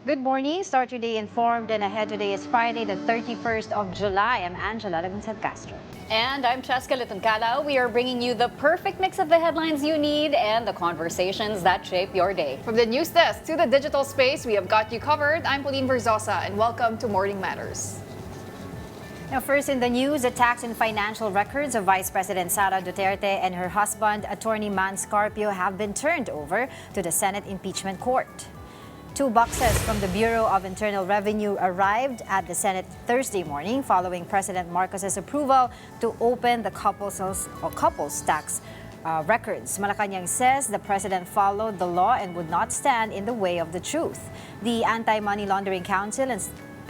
Good morning. Start your day informed and ahead. Today is Friday, the 31st of July. I'm Angela Lagunzad-Castro. And I'm Cesca Litton-Kalaw. We are bringing you the perfect mix of the headlines you need and the conversations that shape your day. From the news desk to the digital space, we have got you covered. I'm Pauline Verzosa, and welcome to Morning Matters. Now, first in the news, attacks in financial records of Vice President Sara Duterte and her husband, Attorney Man Scarpio, have been turned over to the Senate Impeachment Court. 2 boxes from the Bureau of Internal Revenue arrived at the Senate Thursday morning following President Marcos's approval to open the couple's tax records. Malacanang says the president followed the law and would not stand in the way of the truth. The Anti-Money Laundering Council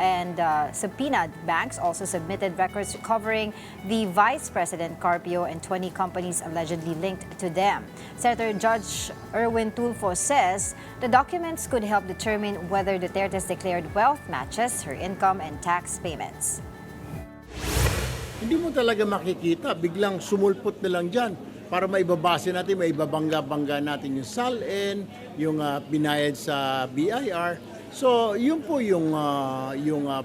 and subpoenaed banks also submitted records covering the Vice President Carpio and 20 companies allegedly linked to them. Senator Judge Erwin Tulfo says the documents could help determine whether Duterte's declared wealth matches her income and tax payments. Hindi mo talaga makikita, biglang sumulpot na lang dyan para maibabase natin, maibabangga-bangga natin yung SALN, yung binayad sa BIR. So, yun po yung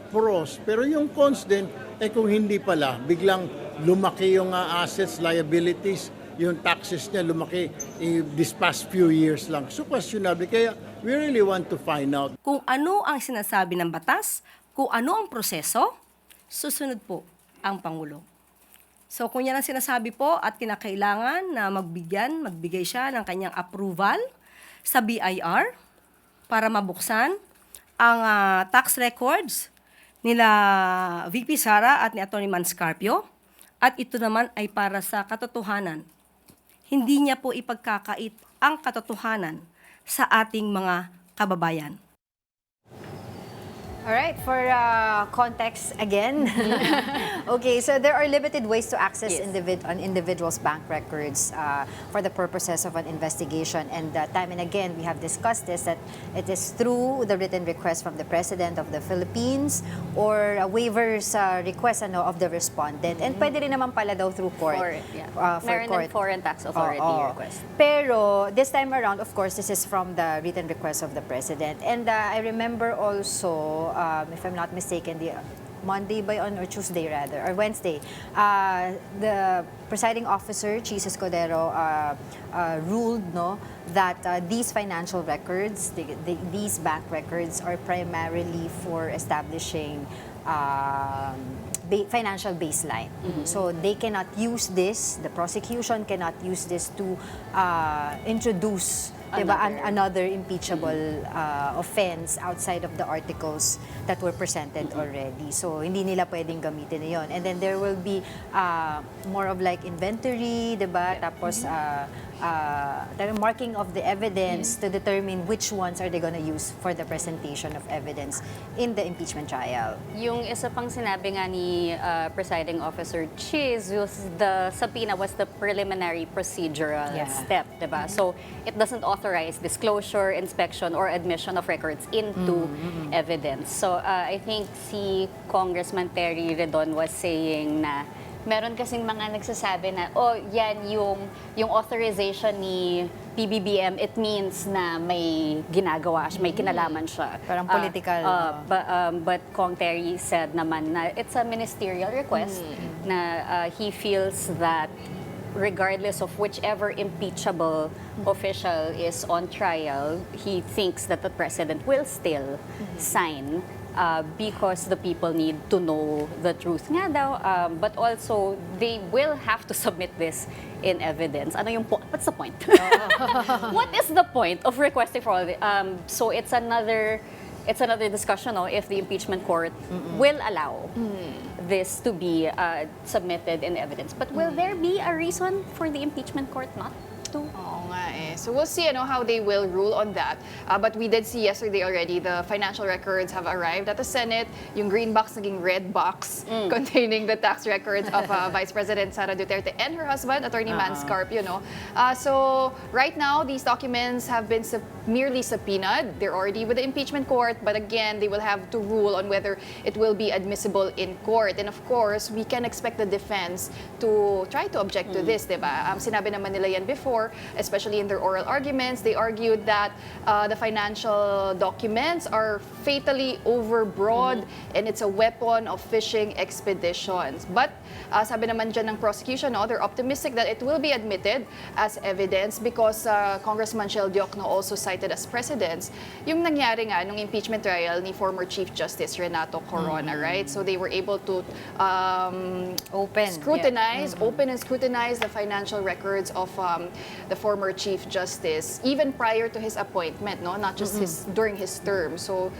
pros. Pero yung cons din, kung hindi pala, biglang lumaki yung assets, liabilities, yung taxes niya lumaki this past few years lang. So, questionable. Kaya, we really want to find out. Kung ano ang sinasabi ng batas, kung ano ang proseso, susunod po ang Pangulo. So, kung yan ang sinasabi po at kinakailangan na magbigay siya ng kanyang approval sa BIR para mabuksan ang tax records nila VP Sara at ni Atty. Man Scarpio, at ito naman ay para sa katotohanan. Hindi niya po ipagkakait ang katotohanan sa ating mga kababayan. All right, for context again. Okay, so there are limited ways to access individuals' bank records for the purposes of an investigation. And time and again, we have discussed this, that it is through the written request from the President of the Philippines or a waivers request of the respondent. And pwede rin naman pala daw through court. Maryland Foreign Tax Authority request. Pero this time around, of course, this is from the written request of the President. And I remember also, if I'm not mistaken, the Monday or Tuesday rather, or Wednesday, the presiding officer, Chief Escudero, ruled that these financial records, these bank records, are primarily for establishing financial baseline. So they cannot use this, the prosecution cannot use this to introduce another impeachable offense outside of the articles that were presented already. So hindi nila pwedeng gamitin na yun. And then there will be more of like inventory, tapos the marking of the evidence to determine which ones are they gonna use for the presentation of evidence in the impeachment trial. Yung isa pang sinabi nga ni Presiding Officer Chiz, the subpoena was the preliminary procedural step, diba? So it doesn't authorize disclosure, inspection, or admission of records into evidence. So I think si Congressman Terry Redon was saying na meron kasing mga nagsasabi na, yan yung authorization ni PBBM, it means na may ginagawa siya, may kinalaman siya. Parang political. But Kong Terry said naman na it's a ministerial request na he feels that regardless of whichever impeachable official is on trial, he thinks that the president will still sign because the people need to know the truth nga daw, but also they will have to submit this in evidence. What's the point? What is the point of requesting for all the, so it's another discussion if the impeachment court will allow this to be submitted in evidence. But will there be a reason for the impeachment court not to? Oo nga eh. So we'll see how they will rule on that. But we did see yesterday already the financial records have arrived at the Senate. Yung green box naging red box containing the tax records of Vice President Sara Duterte and her husband, Attorney Man Scarpio. So right now, these documents have been merely subpoenaed. They're already with the impeachment court, but again, they will have to rule on whether it will be admissible in court. And of course, we can expect the defense to try to object to this, diba? Sinabi naman nila yan before, especially in their oral arguments. They argued that the financial documents are fatally overbroad and it's a weapon of fishing expeditions. But sabi naman dyan ng prosecution, they're optimistic that it will be admitted as evidence because Congressman Shel Diokno also cited as precedents yung nangyari nga nung impeachment trial ni former Chief Justice Renato Corona, right? So they were able to Open. open and scrutinize the financial records of the former Chief Justice even prior to his appointment, no? Not just during his term. So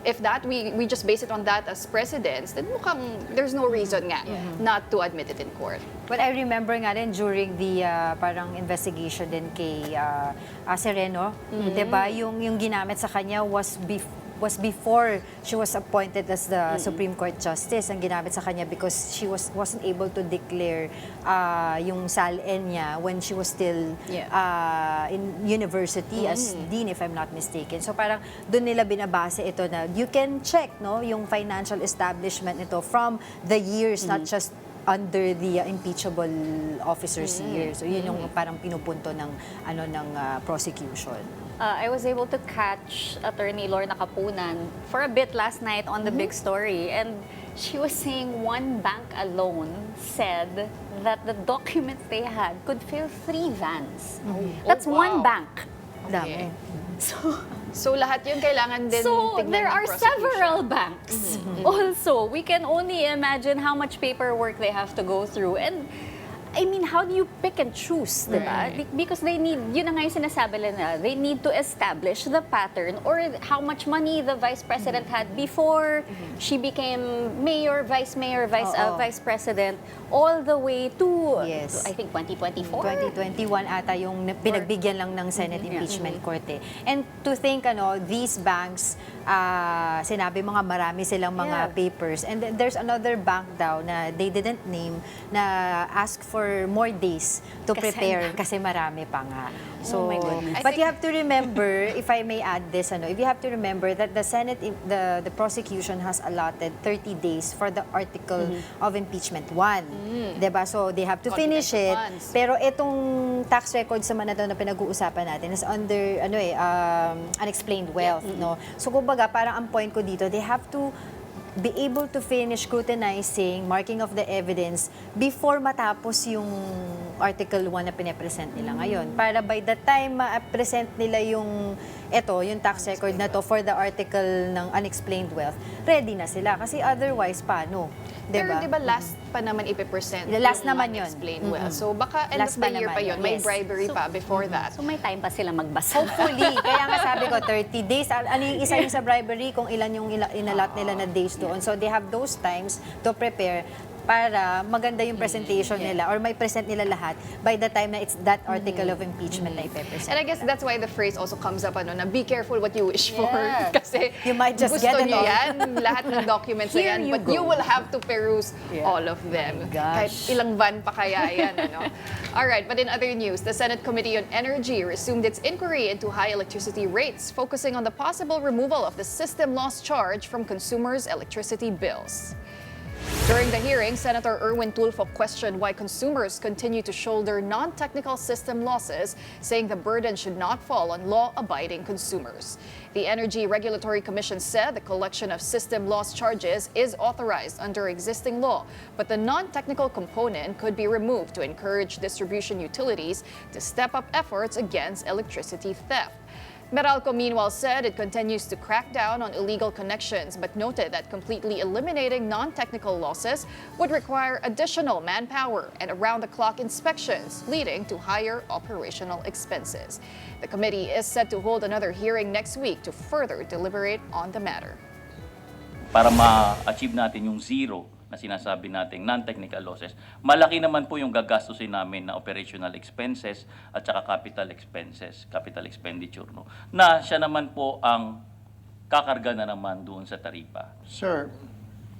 if that we just base it on that as precedents, then mukhang there's no reason nga not to admit it in court. But I remember nga rin during the parang investigation din kay Sereno, 'di ba? Yung ginamit sa kanya was before she was appointed as the Supreme Court Justice. Ang ginamit sa kanya because she wasn't able to declare yung SALN niya when she was still in university as dean, if I'm not mistaken. So parang doon nila binabase ito na you can check, no, yung financial establishment nito from the years, not just under the impeachable officer's year. So yun yung parang pinupunto ng prosecution. I was able to catch Attorney Lorna Capunan for a bit last night on the big story, and she was saying one bank alone said that the documents they had could fill 3 vans. That's one wow. bank. Dami. So lahat yun kailangan din So tignan there ng are prosecution. several banks. Also, we can only imagine how much paperwork they have to go through. And I mean, how do you pick and choose, diba? Because they need, yun na nga yung sinasabi nila, they need to establish the pattern or how much money the Vice President had before she became mayor, vice president, all the way to, Yes. I think, 2024. 2021 ata yung pinagbigyan lang ng Senate Impeachment Court eh. And to think, these banks, sinabi mga marami silang mga papers. And then there's another bank daw na they didn't name na ask for more days to prepare kasi marami pa nga. So, Oh my goodness. but you have to remember, if I may add this, if you have to remember that the Senate, the prosecution has allotted 30 days for the article of impeachment 1. Diba? So, they have to finish it. Confidential funds. Pero itong tax records naman na to na pinag-uusapan natin is under, unexplained wealth, no? So, kumbaga, parang ang point ko dito, they have to be able to finish scrutinizing, marking of the evidence before matapos yung Article 1 na pinapresent nila ngayon. Para by the time ma-present nila yung tax record na to for the article ng unexplained wealth, ready na sila. Kasi otherwise, paano? Pero Diba? di ba last pa naman ipipresent? Last yung naman yun. unexplained well. So baka end Last of the pa year naman pa yun. yun. May Yes. bribery pa before that. So may time pa sila magbasa. Hopefully. Kaya nga sabi ko, 30 days. Ano yung isa yung sa bribery kung ilan yung inalot nila na days doon. So they have those times to prepare para maganda yung presentation nila or may present nila lahat by the time na it's that article of impeachment na ipepresent. And I guess that's why the phrase also comes up, na be careful what you wish for. Yeah. Kasi You might just gusto get it niyo all. yan, lahat ng documents na Here yan, you but go. you will have to peruse all of them. gosh. Kahit ilang van pa kaya yan, All right, but in other news, the Senate Committee on Energy resumed its inquiry into high electricity rates, focusing on the possible removal of the system loss charge from consumers' electricity bills. During the hearing, Senator Erwin Tulfo questioned why consumers continue to shoulder non-technical system losses, saying the burden should not fall on law-abiding consumers. The Energy Regulatory Commission said the collection of system loss charges is authorized under existing law, but the non-technical component could be removed to encourage distribution utilities to step up efforts against electricity theft. Meralco, meanwhile, said it continues to crack down on illegal connections, but noted that completely eliminating non-technical losses would require additional manpower and around-the-clock inspections, leading to higher operational expenses. The committee is set to hold another hearing next week to further deliberate on the matter. Para ma-achieve natin yung zero na sinasabi nating non-technical losses, malaki naman po yung gagastusin namin na operational expenses at saka capital expenses, capital expenditure, no? Na siya naman po ang kakarga na naman doon sa taripa. Sir,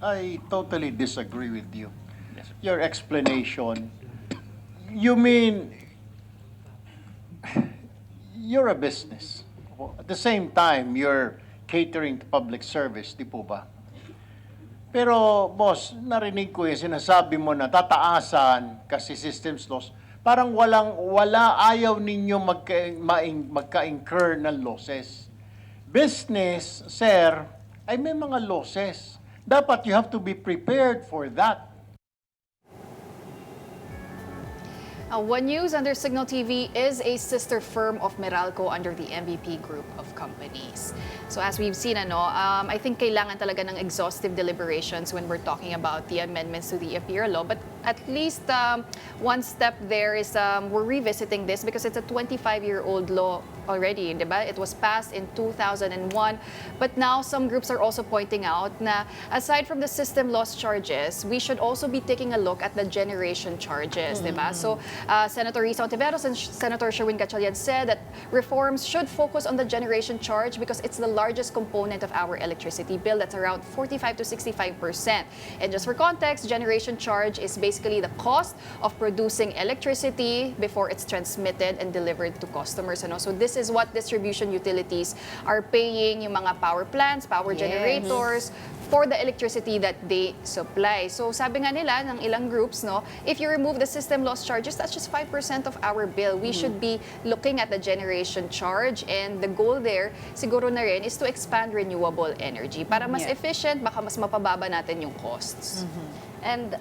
I totally disagree with you. Yes, sir. Your explanation, you mean you're a business. Opo. At the same time, you're catering to public service, di po ba? Pero, boss, narinig ko yung sinasabi mo na tataasan kasi systems loss. Parang ayaw ninyo magka-incur ng losses. Business, sir, ay may mga losses. Dapat you have to be prepared for that. One News under Signal TV is a sister firm of Meralco under the MVP group of companies. So as we've seen, I think kailangan talaga ng exhaustive deliberations when we're talking about the amendments to the APR law. But at least one step there is we're revisiting this because it's a 25-year-old law already, diba? It was passed in 2001. But now some groups are also pointing out na aside from the system loss charges, we should also be taking a look at the generation charges, diba? So Senator Risa Ontiveros and Senator Sherwin Gatchalian said that reforms should focus on the generation charge because it's the largest component of our electricity bill. That's around 45 to 65%. And just for context, generation charge is basically the cost of producing electricity before it's transmitted and delivered to customers. So this is what distribution utilities are paying yung mga power plants, power generators, for the electricity that they supply. So sabi nga nila ng ilang groups, if you remove the system loss charges, that's just 5% of our bill. We should be looking at the generation charge, and the goal there siguro na rin is to expand renewable energy para mas efficient, baka mas mapababa natin yung costs. And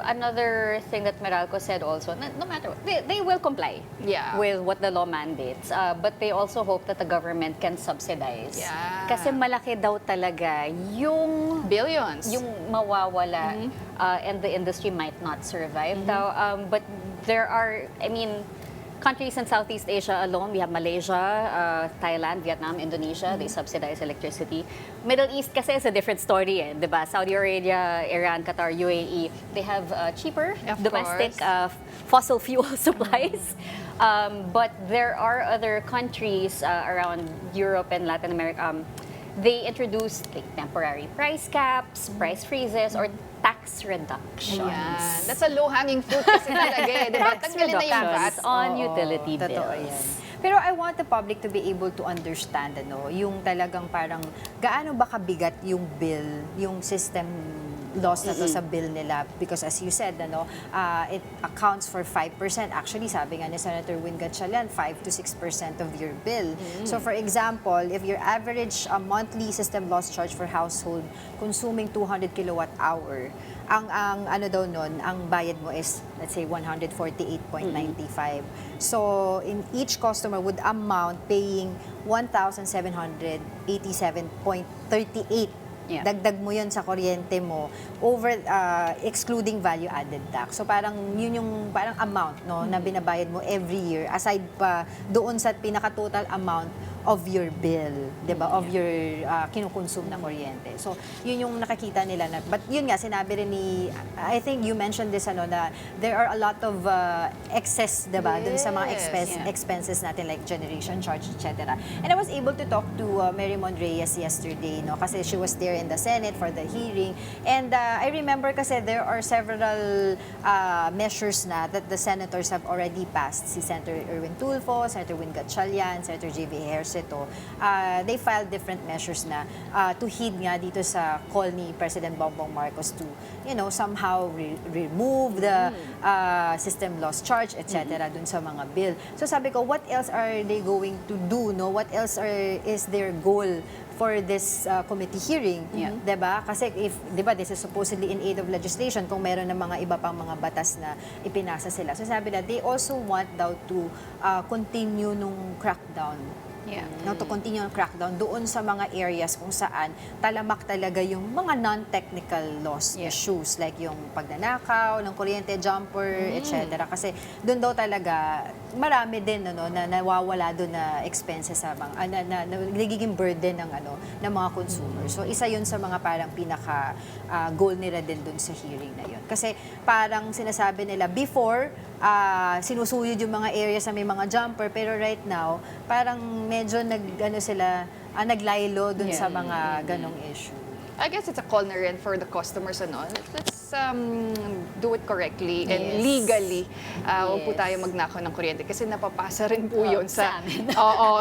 another thing that Meralco said also, no matter what, they will comply with what the law mandates. But they also hope that the government can subsidize. Yeah. Kasi malaki daw talaga yung Billions. yung mawawala and the industry might not survive. But there are, countries in Southeast Asia alone, we have Malaysia, Thailand, Vietnam, Indonesia, they subsidize electricity. Middle East kasi is a different story, diba? Saudi Arabia, Iran, Qatar, UAE, they have cheaper domestic fossil fuel supplies. But there are other countries around Europe and Latin America, they introduced temporary price caps, price freezes, or tax reductions. Yan. That's a low-hanging fruit kasi talaga diba? Tax Tanggalin na yung VAT. reductions on utility Totoo bills. yan. Pero I want the public to be able to understand, yung talagang parang gaano ba kabigat yung bill, yung system loss na to sa bill nila, because as you said, it accounts for 5%. Actually, sabi nga ni Senator Win Gatchalian, 5 to 6% of your bill. So for example, if your average monthly system loss charge for household consuming 200 kilowatt hour, ang bayad mo is, let's say, 148.95. So in each customer would amount paying 1,787.38. Dagdag mo yun sa kuryente mo over excluding value added tax. So parang yun yung parang amount na binabayad mo every year aside pa doon sa pinaka total amount of your bill, 'di ba? Of your kinukonsume na kuryente. So yun yung nakikita nila na, but yun nga sinabi rin ni, I think you mentioned this na there are a lot of excess, 'di ba? Doon sa mga expenses natin like generation charge, etc. And I was able to talk to Mary Mon Reyes yesterday, kasi she was there in the Senate for the hearing. And I remember kasi there are several measures na that the senators have already passed. Si Senator Erwin Tulfo, Senator Win Gatchalian, Senator J.V. Ejercito, they filed different measures na to heed nga dito sa call ni President Bongbong Marcos to, somehow remove the system loss charge, etc. dun sa mga bill. So sabi ko, what else are they going to do? What else is their goal for this committee hearing, diba? Kasi diba, this is supposedly in aid of legislation kung meron ng mga iba pang mga batas na ipinasa sila. So sabi na, they also want daw to continue nung crackdown. To continue ang crackdown doon sa mga areas kung saan talamak talaga yung mga non-technical loss issues like yung pagnanakaw ng kuryente, jumper, etc. Kasi doon daw talaga marami din na nawawala doon na expenses sa mga na nagiging burden ng mga consumers. So isa yun sa mga parang pinaka goal nila din doon sa hearing na yun. Kasi parang sinasabi nila before sinusuyod yung mga areas na may mga jumper, pero right now parang medyo naglaylo dun sa mga ganong issue. I guess it's a call na rin for the customers, Let's let's do it correctly and legally. Huwag po Yes. tayo magnakaw ng kuryente kasi napapasa rin po yun sa sa, amin.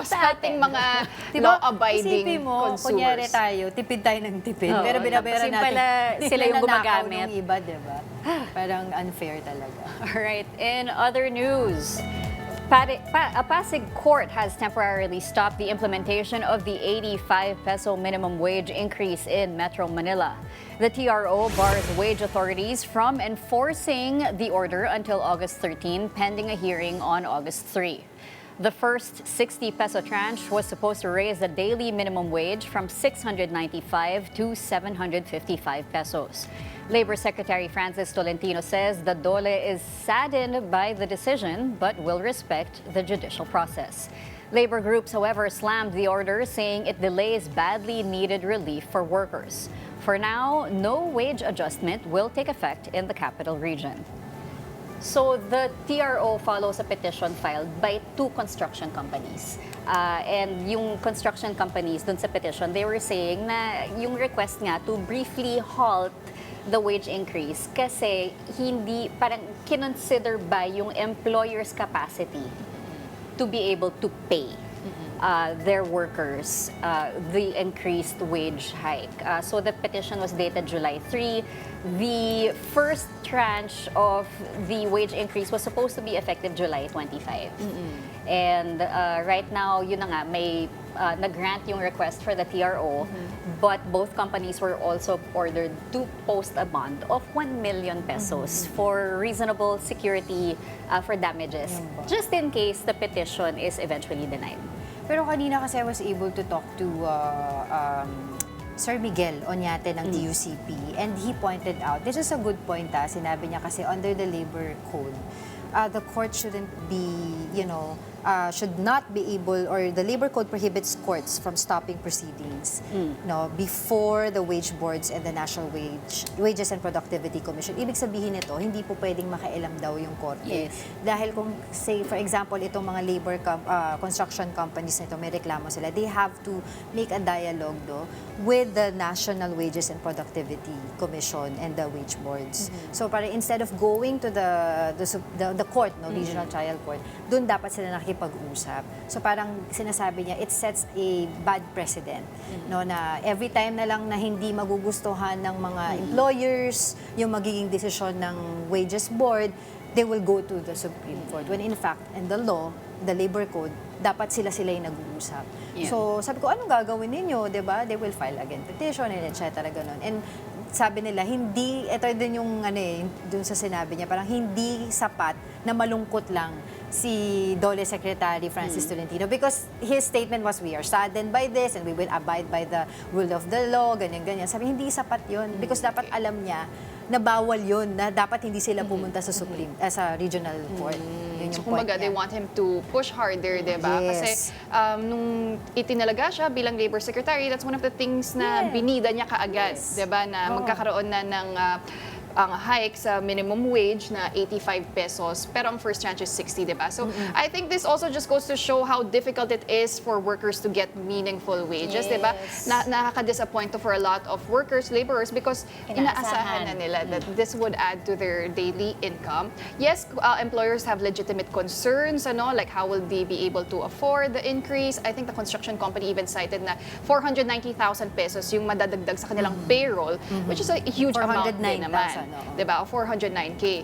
sa ating mga law-abiding Isipin mo, consumers. kunyari tayo, tipid tayo ng tipid. Oo, pero binabayaran tapos natin. pala sila yung nanakaw gumagamit. nung iba, diba? Parang unfair talaga. All right, in other news, a Pasig court has temporarily stopped the implementation of the 85 peso minimum wage increase in Metro Manila. The TRO bars wage authorities from enforcing the order until August 13, pending a hearing on August 3. The first 60 peso tranche was supposed to raise the daily minimum wage from 695 to 755 pesos. Labor Secretary Francis Tolentino says the DOLE is saddened by the decision but will respect the judicial process. Labor groups, however, slammed the order, saying it delays badly needed relief for workers. For now, no wage adjustment will take effect in the capital region. So the TRO follows a petition filed by 2 construction companies. And yung construction companies dun sa petition, they were saying na yung request nga to briefly halt the wage increase kasi hindi parang kinonsider ba yung employer's capacity to be able to pay their workers the increased wage hike. So the petition was dated July 3. The first tranche of the wage increase was supposed to be effective July 25. And right now, yun na nga, may nag-grant yung request for the TRO, but both companies were also ordered to post a bond of 1 million pesos for reasonable security for damages, just in case the petition is eventually denied. Pero kanina kasi I was able to talk to Sir Miguel Oñate ng DUCP, and he pointed out, this is a good point, sinabi niya kasi under the labor code, the court shouldn't be, should not be able, or the labor code prohibits courts from stopping proceedings before the wage boards and the National Wages and Productivity Commission. Ibig sabihin nito, hindi po pwedeng makailam daw yung korte. Yes. Dahil kung, say, for example, itong mga labor construction companies nito, may reklamo sila, they have to make a dialogue with the National Wages and Productivity Commission and the wage boards. So para instead of going to the court, regional trial court, doon dapat sila nakikipag-usap. So parang sinasabi niya, it sets a bad precedent. Na every time na lang na hindi magugustuhan ng mga employers yung magiging desisyon ng wages board, they will go to the Supreme Court. When in fact, in the law, the labor code, dapat sila yung nag-uusap. Yeah. So sabi ko, anong gagawin ninyo? Diba? They will file again petition and etc. Ganun. And sabi nila, hindi, ito din yung dun sa sinabi niya, parang hindi sapat na malungkot lang si DOLE Secretary Francis Tolentino, because his statement was, we are saddened by this and we will abide by the rule of the law, ganyan-ganyan. Sabi, hindi sapat yun, because dapat alam niya na bawal yun, na dapat hindi sila pumunta sa Supreme, sa regional court. Yun yung point Kumbaga, niya. they want him to push harder, diba? Yes. Kasi nung itinalaga siya bilang labor secretary, that's one of the things na binida niya kaagad, diba? Na magkakaroon na ng ang hike sa minimum wage na 85 pesos, pero ang first tranche is 60, diba? So, I think this also just goes to show how difficult it is for workers to get meaningful wages, diba? Nakaka-disappoint for a lot of workers, laborers, because inaasahan na nila that this would add to their daily income. Yes, employers have legitimate concerns, like how will they be able to afford the increase? I think the construction company even cited na 490,000 pesos yung madadagdag sa kanilang payroll, which is a huge amount din naman. Diba? 409K.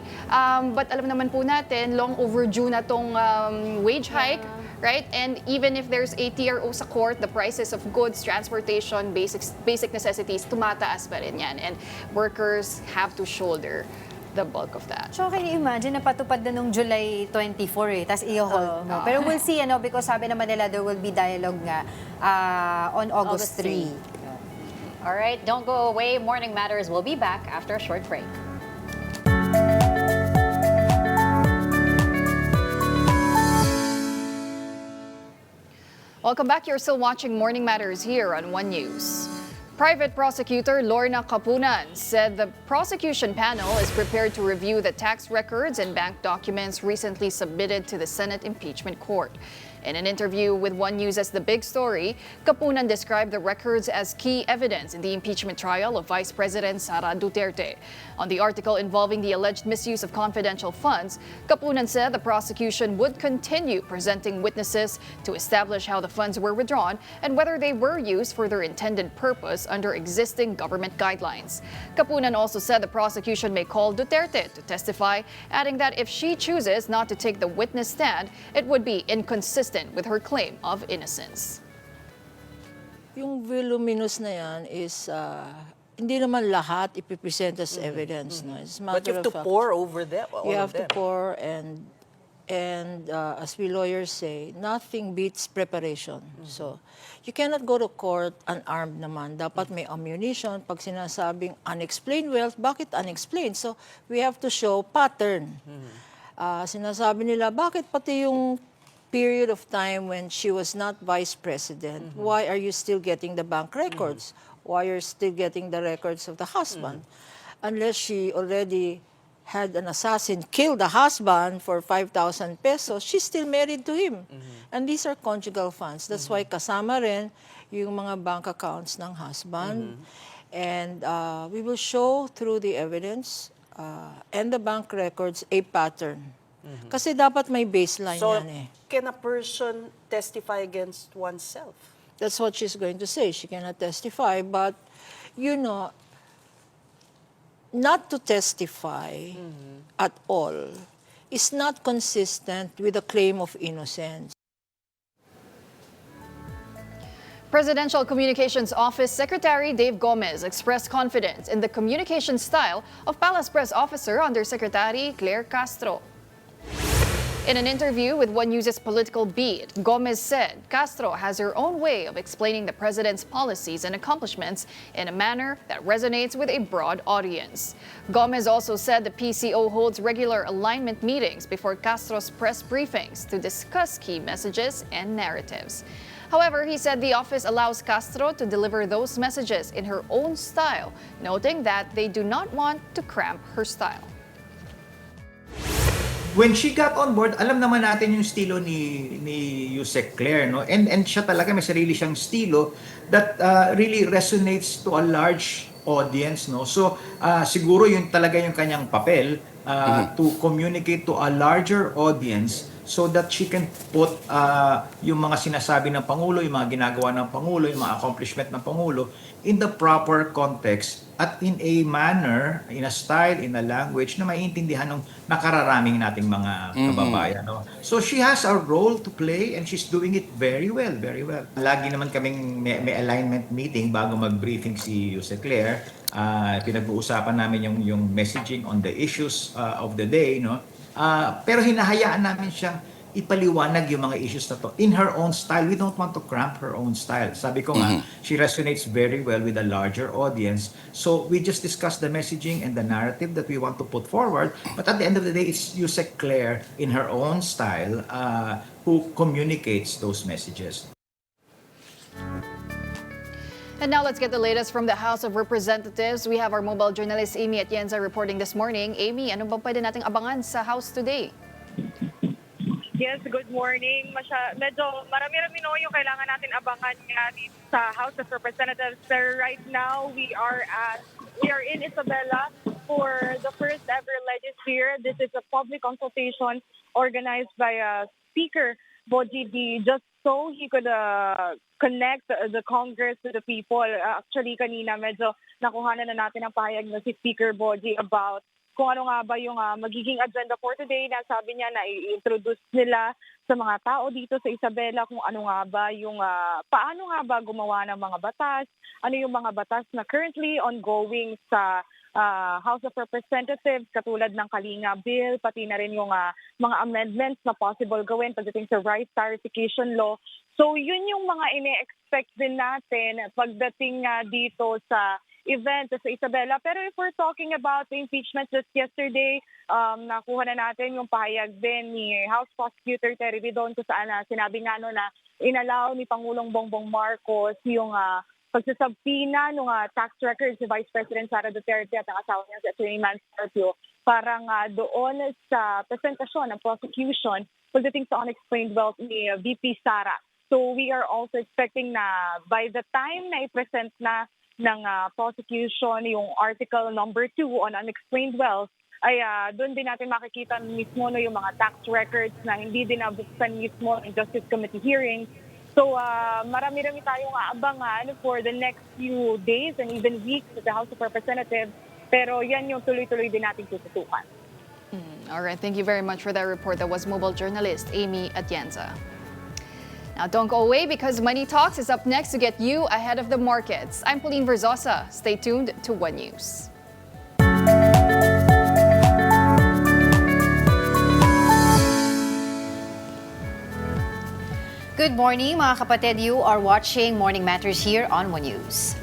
But alam naman po natin, long overdue na tong wage hike, right? And even if there's a TRO sa court, the prices of goods, transportation, basic necessities, tumataas pa rin yan. And workers have to shoulder the bulk of that. So, can you imagine, napatupad na nung July 24 tapos i-hold mo. Pero we'll see, because sabi naman nila, there will be dialogue nga on August 3. All right, don't go away. Morning Matters will be back after a short break. Welcome back. You're still watching Morning Matters here on One News. Private prosecutor Lorna Kapunan said the prosecution panel is prepared to review the tax records and bank documents recently submitted to the Senate Impeachment Court. In an interview with One News as the Big Story, Kapunan described the records as key evidence in the impeachment trial of Vice President Sara Duterte. On the article involving the alleged misuse of confidential funds, Kapunan said the prosecution would continue presenting witnesses to establish how the funds were withdrawn and whether they were used for their intended purpose under existing government guidelines. Kapunan also said the prosecution may call Duterte to testify, adding that if she chooses not to take the witness stand, it would be inconsistent with her claim of innocence. Yung voluminous na yan is hindi naman lahat ipipresent as evidence. No? It's a But you matter have to of fact. pour over them. All You of have to them. pour, and as we lawyers say, nothing beats preparation. So you cannot go to court unarmed naman. Dapat may ammunition. Pag sinasabing unexplained wealth, bakit unexplained? So we have to show pattern. Sinasabi nila, bakit pati yung period of time when she was not vice president, why are you still getting the bank records? Why are you still getting the records of the husband? Unless she already had an assassin kill the husband for 5,000 pesos, she's still married to him. And these are conjugal funds. That's why kasama rin yung mga bank accounts ng husband. And we will show through the evidence and the bank records a pattern. Kasi dapat may baseline So, yan eh. can a person testify against oneself? That's what she's going to say. She cannot testify, but, you know, not to testify at all is not consistent with the claim of innocence. Presidential Communications Office Secretary Dave Gomez expressed confidence in the communication style of Palace Press Officer Undersecretary Claire Castro. In an interview with One News's Political Beat, Gomez said Castro has her own way of explaining the president's policies and accomplishments in a manner that resonates with a broad audience. Gomez also said the PCO holds regular alignment meetings before Castro's press briefings to discuss key messages and narratives. However, he said the office allows Castro to deliver those messages in her own style, noting that they do not want to cramp her style. When she got on board, alam naman natin yung estilo ni Yusek Claire, no? And siya talaga may sarili siyang estilo that really resonates to a large audience, no? So siguro yun talaga yung kanyang papel to communicate to a larger audience so that she can put yung mga sinasabi ng Pangulo, yung mga ginagawa ng Pangulo, yung mga accomplishment ng Pangulo in the proper context at in a manner, in a style, in a language na maiintindihan ng nakararaming nating mga kababayan. No? So she has a role to play and she's doing it very well, very well. Lagi naman kaming may alignment meeting bago mag-briefing si Yusek Claire. Pinag-uusapan namin yung messaging on the issues of the day. No? Pero hinahayaan namin siyang ipaliwanag yung mga issues na to in her own style. We don't want to cramp her own style. Sabi ko nga, she resonates very well with a larger audience. So we just discuss the messaging and the narrative that we want to put forward. But at the end of the day, it's Yusek Claire in her own style who communicates those messages. And now let's get the latest from the House of Representatives. We have our mobile journalist Amy Atienza reporting this morning. Amy, ano bang pwede nating abangan sa House today? Yes, good morning. Medyo marami-rami no yung kailangan natin abangan nga dito sa House of Representatives. Pero right now, we are in Isabela for the first ever legislature. This is a public consultation organized by Speaker Boji D, just so he could connect the Congress to the people. Actually, kanina medyo nakuhanan na natin ang pahayag na si Speaker Boji about kung ano nga ba yung magiging agenda for today. Na sabi niya na i-introduce nila sa mga tao dito sa Isabela kung ano nga ba yung paano nga ba gumawa ng mga batas, ano yung mga batas na currently ongoing sa House of Representatives katulad ng Kalinga Bill, pati na rin yung mga amendments na possible gawin pagdating sa rice tarification law. So yun yung mga ine-expect din natin pagdating dito sa event sa Isabela. Pero if we're talking about the impeachment just yesterday, nakuha na natin yung pahayag din ni House Prosecutor Terry Bidon kung saan sinabi nga no na inalaw ni Pangulong Bongbong Marcos yung pagsasabpina ng tax records si Vice President Sara Duterte at ang asawa niya si Attorney Scarpio para nga doon sa presentasyon ng prosecution pagdating sa unexplained wealth ni VP Sara. So we are also expecting na by the time na i-present na ng prosecution yung article number 2 on unexplained wealth, ay doon din natin makikita mismo no, yung mga tax records na hindi din nabuksan mismo ng Justice Committee hearing. So marami-rami tayong aabangan for the next few days and even weeks at the House of Representatives. Pero yan yung tuloy-tuloy din natin tututukan. All right, thank you very much for that report. That was mobile journalist Amy Atienza. Now, don't go away because Money Talks is up next to get you ahead of the markets. I'm Pauline Verzosa. Stay tuned to One News. Good morning, mga kapatid. You are watching Morning Matters here on One News.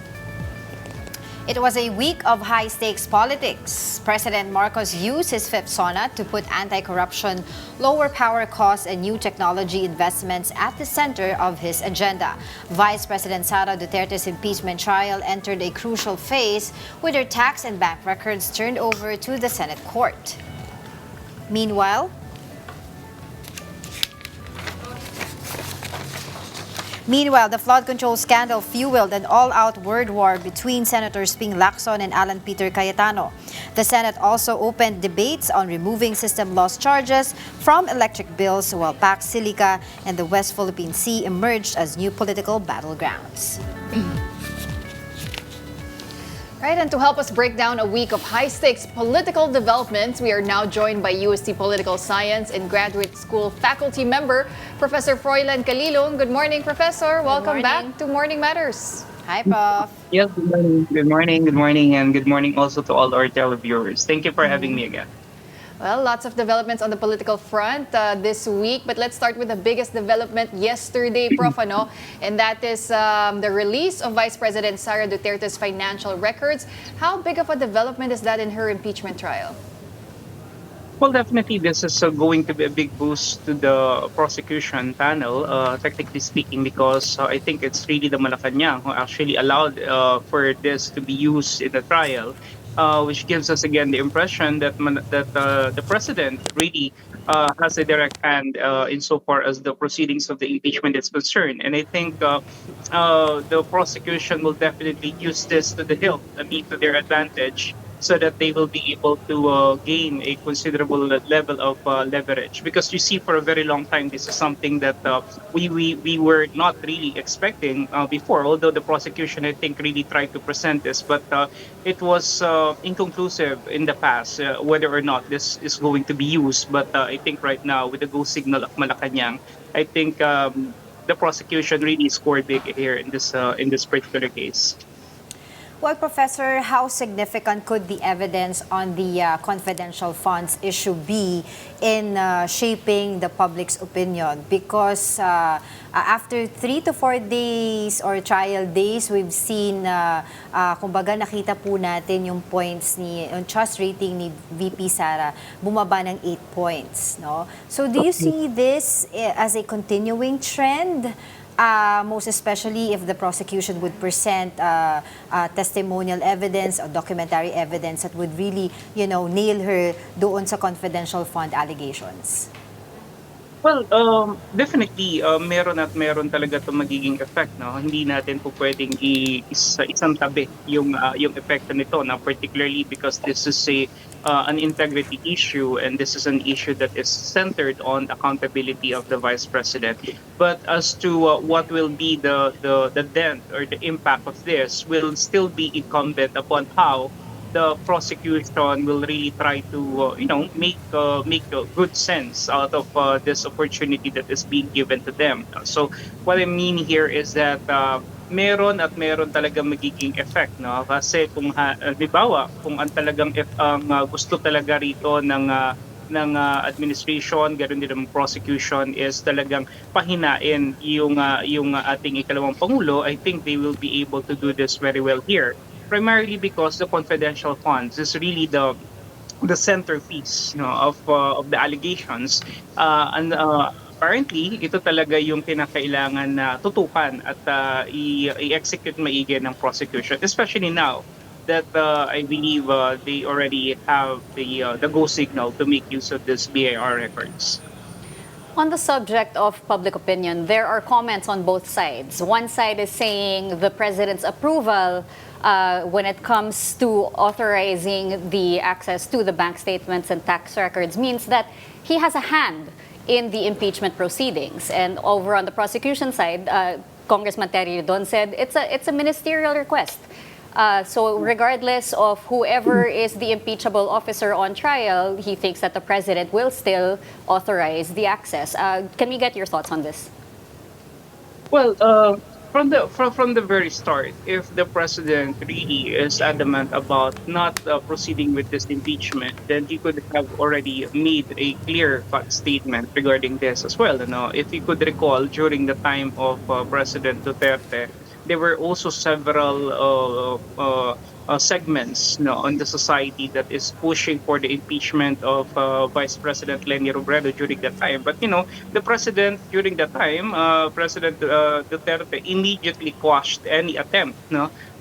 It was a week of high-stakes politics. President Marcos used his fifth SONA to put anti-corruption, lower power costs, and new technology investments at the center of his agenda. Vice President Sara Duterte's impeachment trial entered a crucial phase with her tax and bank records turned over to the Senate court. Meanwhile, the flood control scandal fueled an all-out word war between Senators Ping Lacson and Alan Peter Cayetano. The Senate also opened debates on removing system loss charges from electric bills, while Pac Silica and the West Philippine Sea emerged as new political battlegrounds. Right, and to help us break down a week of high-stakes political developments, we are now joined by UST Political Science and Graduate School faculty member, Professor Froilan Calilong. Good morning, Professor. Welcome back to Morning Matters. Hi, Prof. Yes, good morning. Good morning. Good morning, and good morning also to all our televiewers. Thank you for having me again. Well, lots of developments on the political front this week, but let's start with the biggest development yesterday, Prof. And that is the release of Vice President Sara Duterte's financial records. How big of a development is that in her impeachment trial? Well, definitely, this is going to be a big boost to the prosecution panel, technically speaking, because I think it's really the Malacanang who actually allowed for this to be used in the trial. Which gives us again the impression that the president really has a direct hand insofar as the proceedings of the impeachment is concerned. And I think the prosecution will definitely use this to the hilt, to their advantage, so that they will be able to gain a considerable level of leverage. Because you see, for a very long time, this is something that we were not really expecting before, although the prosecution, I think, really tried to present this. But it was inconclusive in the past whether or not this is going to be used. But I think right now, with the go signal of Malacanang, I think the prosecution really scored big here in this particular case. Well, Professor, how significant could the evidence on the confidential funds issue be in shaping the public's opinion? Because after 3 to 4 days or trial days, we've seen, kumbaga nakita po natin yung points yung trust rating ni VP Sara bumaba ng 8 points. No? So do you see this as a continuing trend? Most especially if the prosecution would present testimonial evidence or documentary evidence that would really, nail her doon sa confidential fund allegations. Well, definitely, meron at meron talaga ito magiging effect. No? Hindi natin po pwedeng isang tabi yung epekto nito, na particularly because this is an integrity issue, and this is an issue that is centered on accountability of the Vice President. But as to what will be the dent or the impact of this will still be incumbent upon how the prosecution will really try to make good sense out of this opportunity that is being given to them. So what I mean here is that meron talaga magiging effect, no? Kasi kung halimbawa kung ang talagang gusto talaga rito ng administration, ganoon din ng prosecution, is talagang pahinain yung ating ikalawang pangulo, I think they will be able to do this very well here. Primarily because the confidential funds is really the centerpiece of the allegations, and apparently ito talaga yung kinakailangan na tutukan at i-execute maigi ng prosecution, especially now that I believe they already have the go signal to make use of this BIR records. On the subject of public opinion, there are comments on both sides. One side is saying the president's approval when it comes to authorizing the access to the bank statements and tax records means that he has a hand in the impeachment proceedings. And over on the prosecution side, Congressman Terry Don said it's a ministerial request. So regardless of whoever is the impeachable officer on trial, he thinks that the president will still authorize the access. Can we get your thoughts on this? Well, from the very start, if the president really is adamant about not proceeding with this impeachment, then he could have already made a clear-cut statement regarding this as well. You know, if you could recall, during the time of President Duterte, there were also several segments, on the society that is pushing for the impeachment of Vice President Leni Robredo during that time. But the president during that time, President Duterte, immediately quashed any attempt,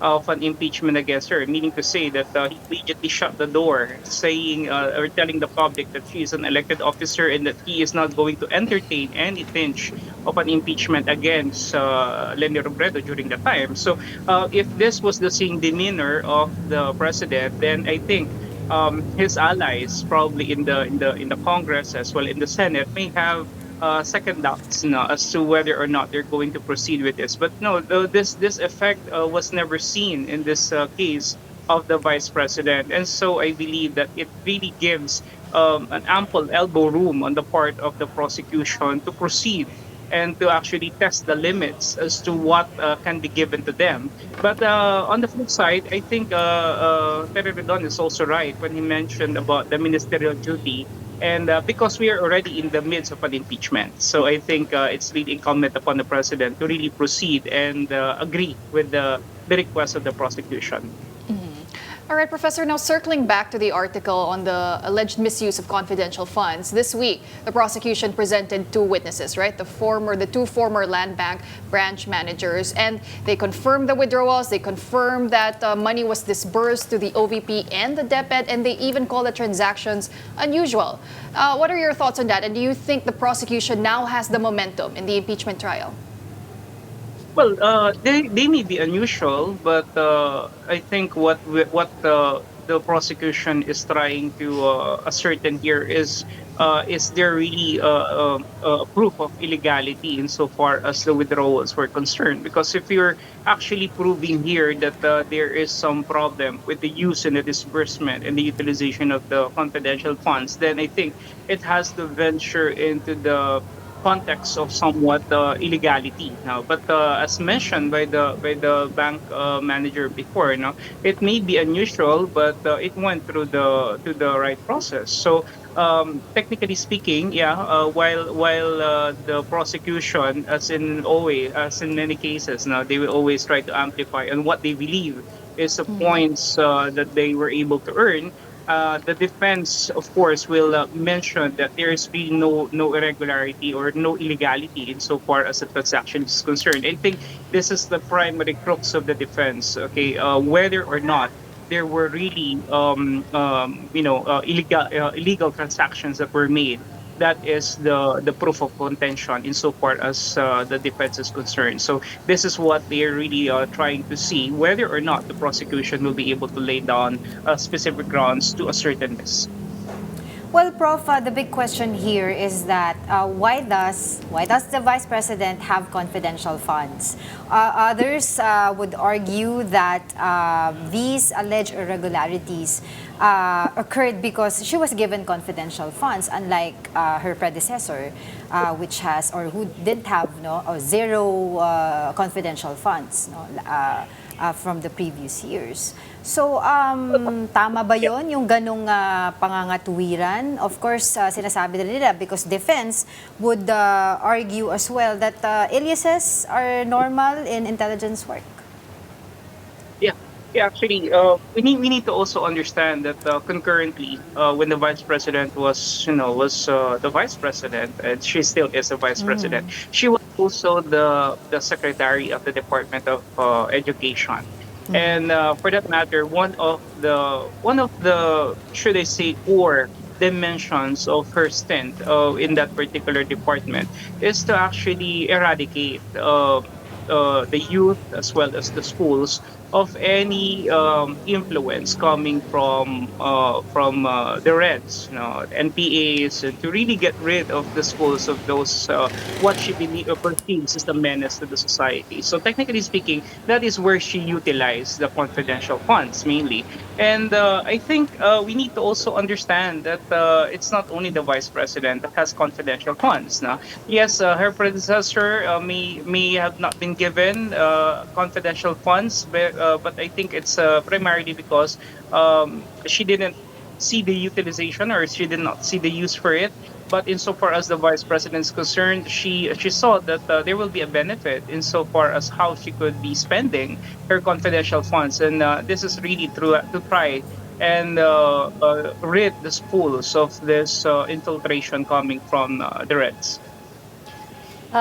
of an impeachment against her, meaning to say that he immediately shut the door, saying or telling the public that she is an elected officer and that he is not going to entertain any tinge of an impeachment against Leni Robredo during that time. So if this was the same demeanor of the president, then I think his allies, probably in the Congress as well in the Senate, may have second doubts, as to whether or not they're going to proceed with this. But no, this effect was never seen in this case of the vice president, and so I believe that it really gives an ample elbow room on the part of the prosecution to proceed and to actually test the limits as to what can be given to them. But on the flip side, I think Terry Redon is also right when he mentioned about the ministerial duty, and because we are already in the midst of an impeachment. So I think it's really incumbent upon the president to really proceed and agree with the request of the prosecution. All right, Professor, now circling back to the article on the alleged misuse of confidential funds. This week, the prosecution presented two witnesses, right? The two former land bank branch managers, and they confirmed the withdrawals. They confirmed that money was disbursed to the OVP and the DepEd, and they even called the transactions unusual. What are your thoughts on that? And do you think the prosecution now has the momentum in the impeachment trial? Well, they may be unusual, but I think what the prosecution is trying to ascertain here is there really proof of illegality insofar as the withdrawals were concerned? Because if you're actually proving here that there is some problem with the use and the disbursement and the utilization of the confidential funds, then I think it has to venture into the context of somewhat illegality now. But as mentioned by the bank manager before, it may be unusual, but it went through the right process. So technically speaking, while the prosecution, as in many cases, now they will always try to amplify on what they believe is the points that they were able to earn. The defense, of course, will mention that there is really no irregularity or no illegality insofar as the transaction is concerned. I think this is the primary crux of the defense. Okay, whether or not there were really illegal transactions that were made. That is the proof of contention insofar as the defense is concerned. So this is what they are really trying to see, whether or not the prosecution will be able to lay down specific grounds to ascertain this. Well, Prof, the big question here is that why does the Vice President have confidential funds? Others would argue that these alleged irregularities occurred because she was given confidential funds, unlike her predecessor, who didn't have zero confidential funds from the previous years. So, tama ba yon yung ganong pangangatuwiran? Of course, sinasabi nila because defense would argue as well that aliases are normal in intelligence work. Yeah, actually, we need to also understand that concurrently, when the vice president was the vice president, and she still is the vice president, she was also the secretary of the Department of Education. And for that matter, one of the should I say core dimensions of her stint in that particular department is to actually eradicate the youth as well as the schools of any influence coming from the Reds, NPAs, and to really get rid of the schools of those what she perceives as the menace to the society. So technically speaking, that is where she utilized the confidential funds mainly. And I think we need to also understand that it's not only the vice president that has confidential funds. Now, yes, her predecessor may have not been given confidential funds, but I think it's primarily because she didn't see the utilization or she did not see the use for it. But insofar as the vice president is concerned, she saw that there will be a benefit insofar as how she could be spending her confidential funds, and this is really to try and rid the schools of this infiltration coming from the Reds.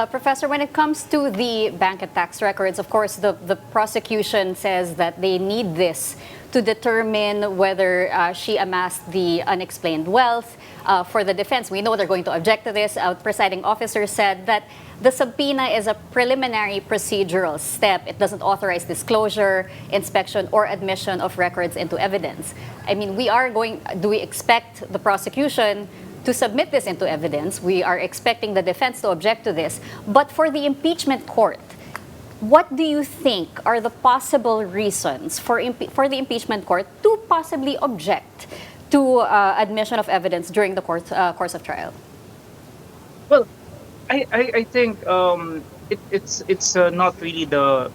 Professor, when it comes to the bank and tax records, of course, the prosecution says that they need this to determine whether she amassed the unexplained wealth. For the defense, we know they're going to object to this. Presiding officer said that the subpoena is a preliminary procedural step. It doesn't authorize disclosure, inspection, or admission of records into evidence. I mean, do we expect the prosecution to submit this into evidence? We are expecting the defense to object to this. But for the impeachment court, what do you think are the possible reasons for the impeachment court to possibly object to admission of evidence during the course of trial? Well, I think it's not really the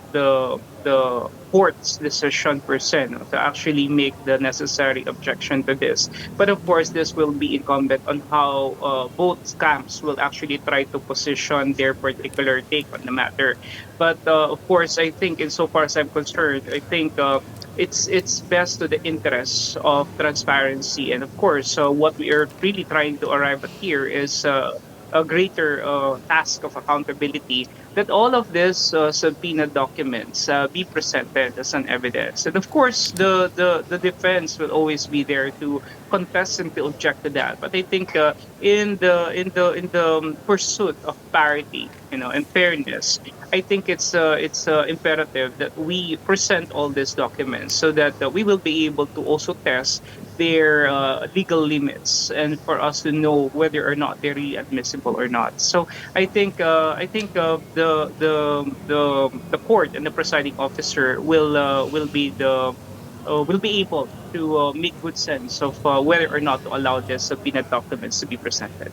court's decision per se to actually make the necessary objection to this. But of course, this will be incumbent on how both camps will actually try to position their particular take on the matter. But of course, I think insofar as I'm concerned, I think it's best to the interests of transparency. And of course, what we are really trying to arrive at here is a greater task of accountability, that all of this subpoena documents be presented as an evidence. And of course, the defense will always be there to contest and to object to that. But I think in the pursuit of parity, and fairness, I think it's imperative that we present all these documents so that we will be able to also test their legal limits, and for us to know whether or not they're really admissible or not. So I think the court and the presiding officer will be able to make good sense of whether or not to allow the subpoena documents to be presented.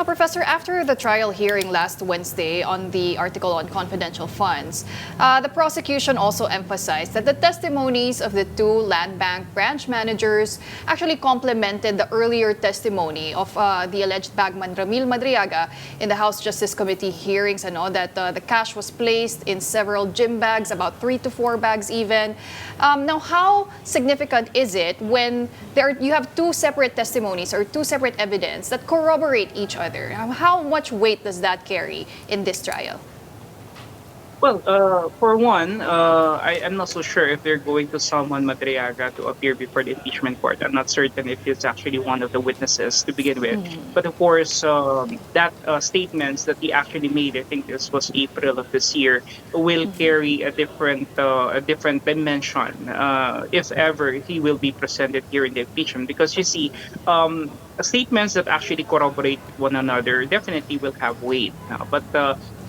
Professor, after the trial hearing last Wednesday on the article on confidential funds, the prosecution also emphasized that the testimonies of the two land bank branch managers actually complemented the earlier testimony of the alleged bagman Ramil Madriaga in the House Justice Committee hearings, that the cash was placed in several gym bags, about 3 to 4 bags even. Now, how significant is it when you have two separate testimonies or two separate evidence that corroborate each other? How much weight does that carry in this trial? Well, for one, I'm not so sure if they're going to summon Madriaga to appear before the impeachment court. I'm not certain if it's actually one of the witnesses to begin with. But of course, that statements that he actually made, I think this was April of this year, will carry a different dimension if ever he will be presented here in the impeachment. Because you see, statements that actually corroborate one another definitely will have weight. But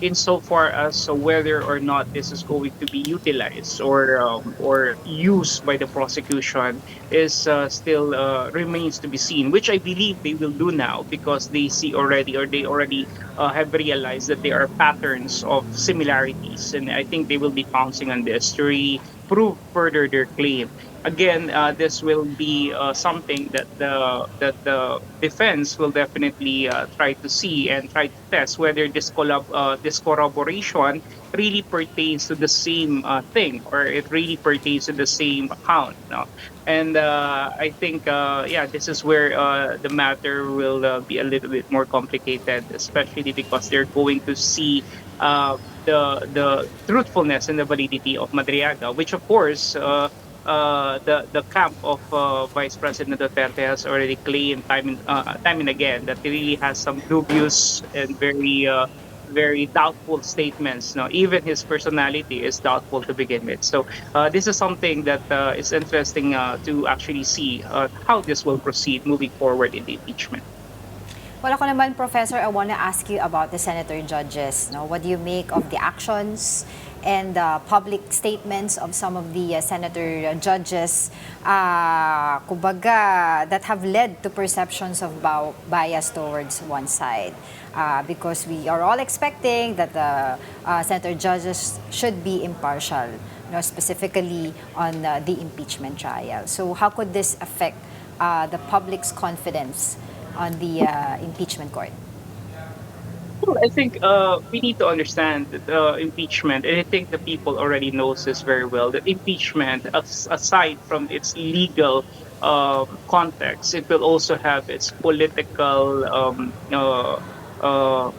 insofar as whether or not this is going to be utilized or used by the prosecution is still remains to be seen, which I believe they will do now because they see already, or they already have realized that there are patterns of similarities, and I think they will be pouncing on this to really prove further their claim. Again, this will be something that the defense will definitely try to see and try to test whether this corroboration really pertains to the same thing, or it really pertains to the same account. No? And I think, this is where the matter will be a little bit more complicated, especially because they're going to see the truthfulness and the validity of Madriaga, which of course the camp of Vice President Duterte has already claimed time and again that he really has some dubious and very doubtful statements. No, even his personality is doubtful to begin with. So this is something that is interesting to actually see how this will proceed moving forward in the impeachment. Well, ako naman, Professor, I want to ask you about the senator judges. No? What do you make of the actions and public statements of some of the senator judges kumbaga, that have led to perceptions of bias towards one side? Because we are all expecting that the senator judges should be impartial, specifically on the impeachment trial. So how could this affect the public's confidence on the impeachment court? Well, I think we need to understand that impeachment, and I think the people already knows this very well, that impeachment, aside from its legal context, it will also have its political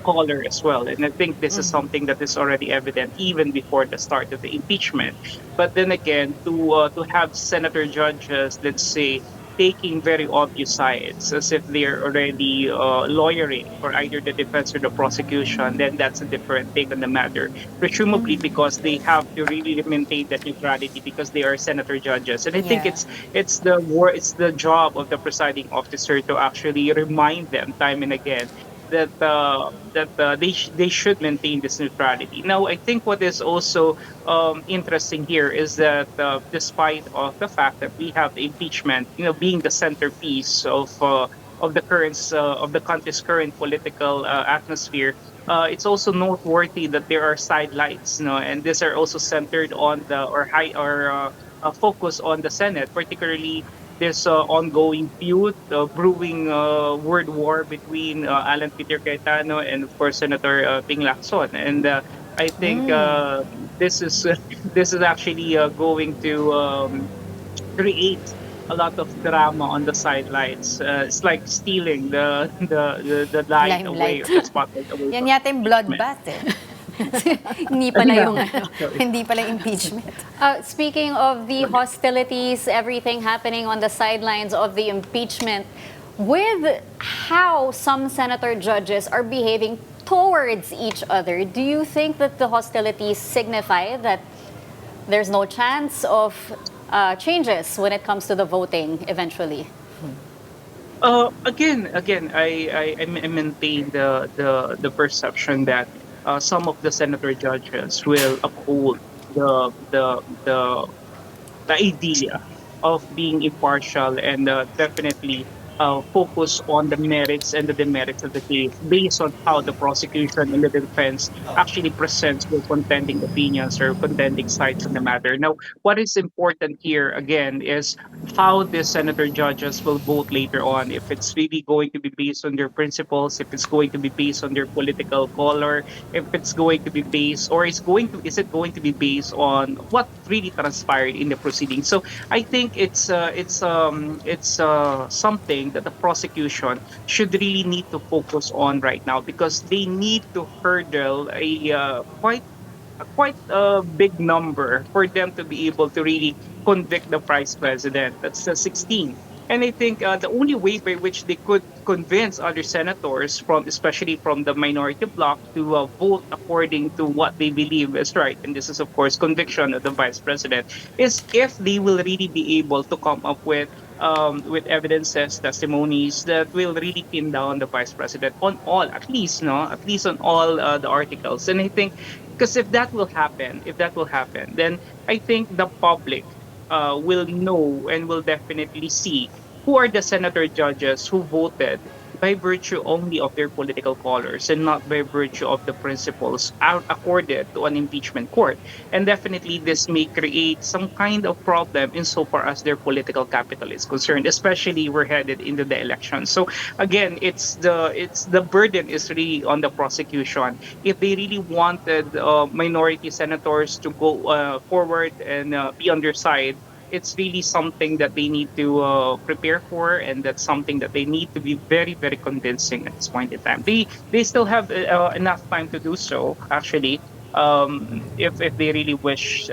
color as well. And I think this is something that is already evident even before the start of the impeachment. But then again, to have senator judges, let's say, taking very obvious sides as if they're already lawyering for either the defense or the prosecution, then that's a different take on the matter. Presumably because they have to really maintain that neutrality because they are senator judges. And I think Yeah. it's the job of the presiding officer to actually remind them time and again that they should maintain this neutrality. Now, I think what is also interesting here is that despite of the fact that we have the impeachment, being the centerpiece of the current of the country's current political atmosphere. It's also noteworthy that there are sidelights, and these are also centered on the focus on the Senate, particularly this ongoing feud, brewing word war between Alan Peter Cayetano and of course Senator Ping Lacson. And I think this is this is actually going to create a lot of drama on the sidelines. It's like stealing the light away, Limelight. or the spotlight away. Yan from yata yung impeachment. bloodbath eh. Hindi pala yung ano. Hindi pala impeachment. Speaking of the hostilities, everything happening on the sidelines of the impeachment, with how some senator judges are behaving towards each other, do you think that the hostilities signify that there's no chance of changes when it comes to the voting eventually? Again, I maintain the perception that some of the senator judges will uphold the idea of being impartial and definitely focus on the merits and the demerits of the case based on how the prosecution and the defense actually presents their contending opinions or contending sides on the matter. Now, what is important here again is how the senator judges will vote later on. If it's really going to be based on their principles, if it's going to be based on their political color, if it's going to be based, or is it going to be based on what really transpired in the proceedings? So I think it's something that the prosecution should really need to focus on right now because they need to hurdle quite a big number for them to be able to really convict the vice president. That's 16. And I think the only way by which they could convince other senators, especially from the minority bloc, to vote according to what they believe is right, and this is of course conviction of the vice president, is if they will really be able to come up with evidences, testimonies that will really pin down the vice president on all, at least on all the articles. And I think because if that will happen, then I think the public will know and will definitely see who are the senator judges who voted by virtue only of their political colors and not by virtue of the principles accorded to an impeachment court. And definitely this may create some kind of problem insofar as their political capital is concerned, especially we're headed into the election. So again, it's the burden is really on the prosecution. If they really wanted minority senators to go forward and be on their side, it's really something that they need to prepare for, and that's something that they need to be very, very convincing at this point in time. They still have enough time to do so, actually, if they really wish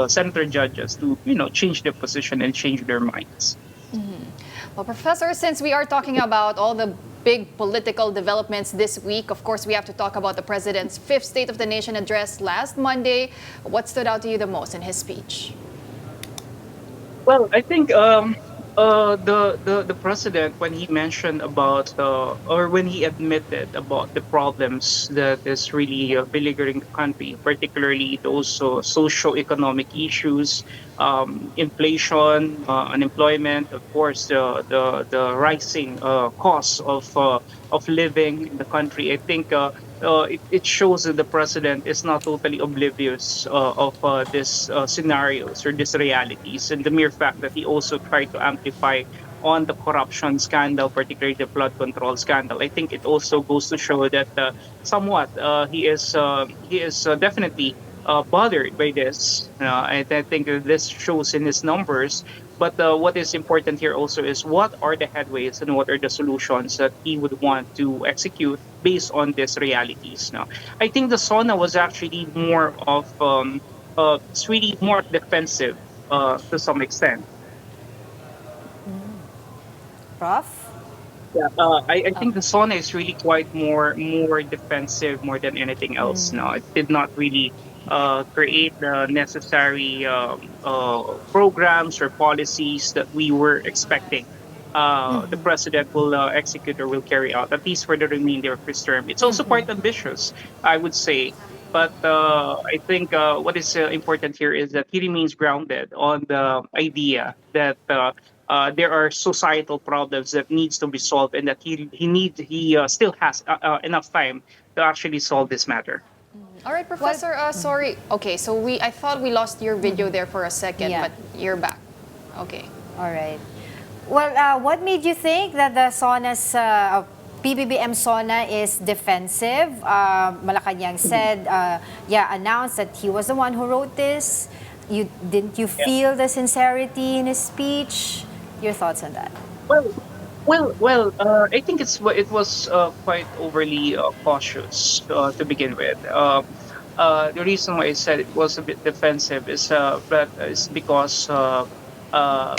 senator judges to change their position and change their minds. Well, Professor, since we are talking about all the big political developments this week, of course, we have to talk about the president's fifth State of the Nation address last Monday. What stood out to you the most in his speech? Well, I think the president, when he mentioned about or when he admitted about the problems that is really beleaguering the country, particularly those socio-economic issues, inflation, unemployment, of course, the rising cost of living in the country. I think it shows that the president is not totally oblivious of these scenarios or these realities, and the mere fact that he also tried to amplify on the corruption scandal, particularly the flood control scandal. I think it also goes to show that somewhat he is definitely bothered by this, and I think this shows in his numbers. But what is important here also is what are the headways and what are the solutions that he would want to execute based on these realities. Now, I think the SONA was actually more of it's really more defensive to some extent. Prof? Yeah, I think the SONA is really quite more defensive more than anything else. No, it did not really create the necessary programs or policies that we were expecting. The president will execute or will carry out, at least for the remainder of his term. It's also quite ambitious, I would say. But I think what is important here is that he remains grounded on the idea that there are societal problems that needs to be solved, and that he still has enough time to actually solve this matter. All right, Professor, sorry. Okay, so I thought we lost your video there for a second, Yeah. but you're back. Okay. All right. Well, what made you think that the SONA's PBBM SONA is defensive? Malacanang said, announced that he was the one who wrote this. Didn't you feel the sincerity in his speech? Your thoughts on that? Well. I think it was quite overly cautious to begin with. The reason why I said it was a bit defensive is because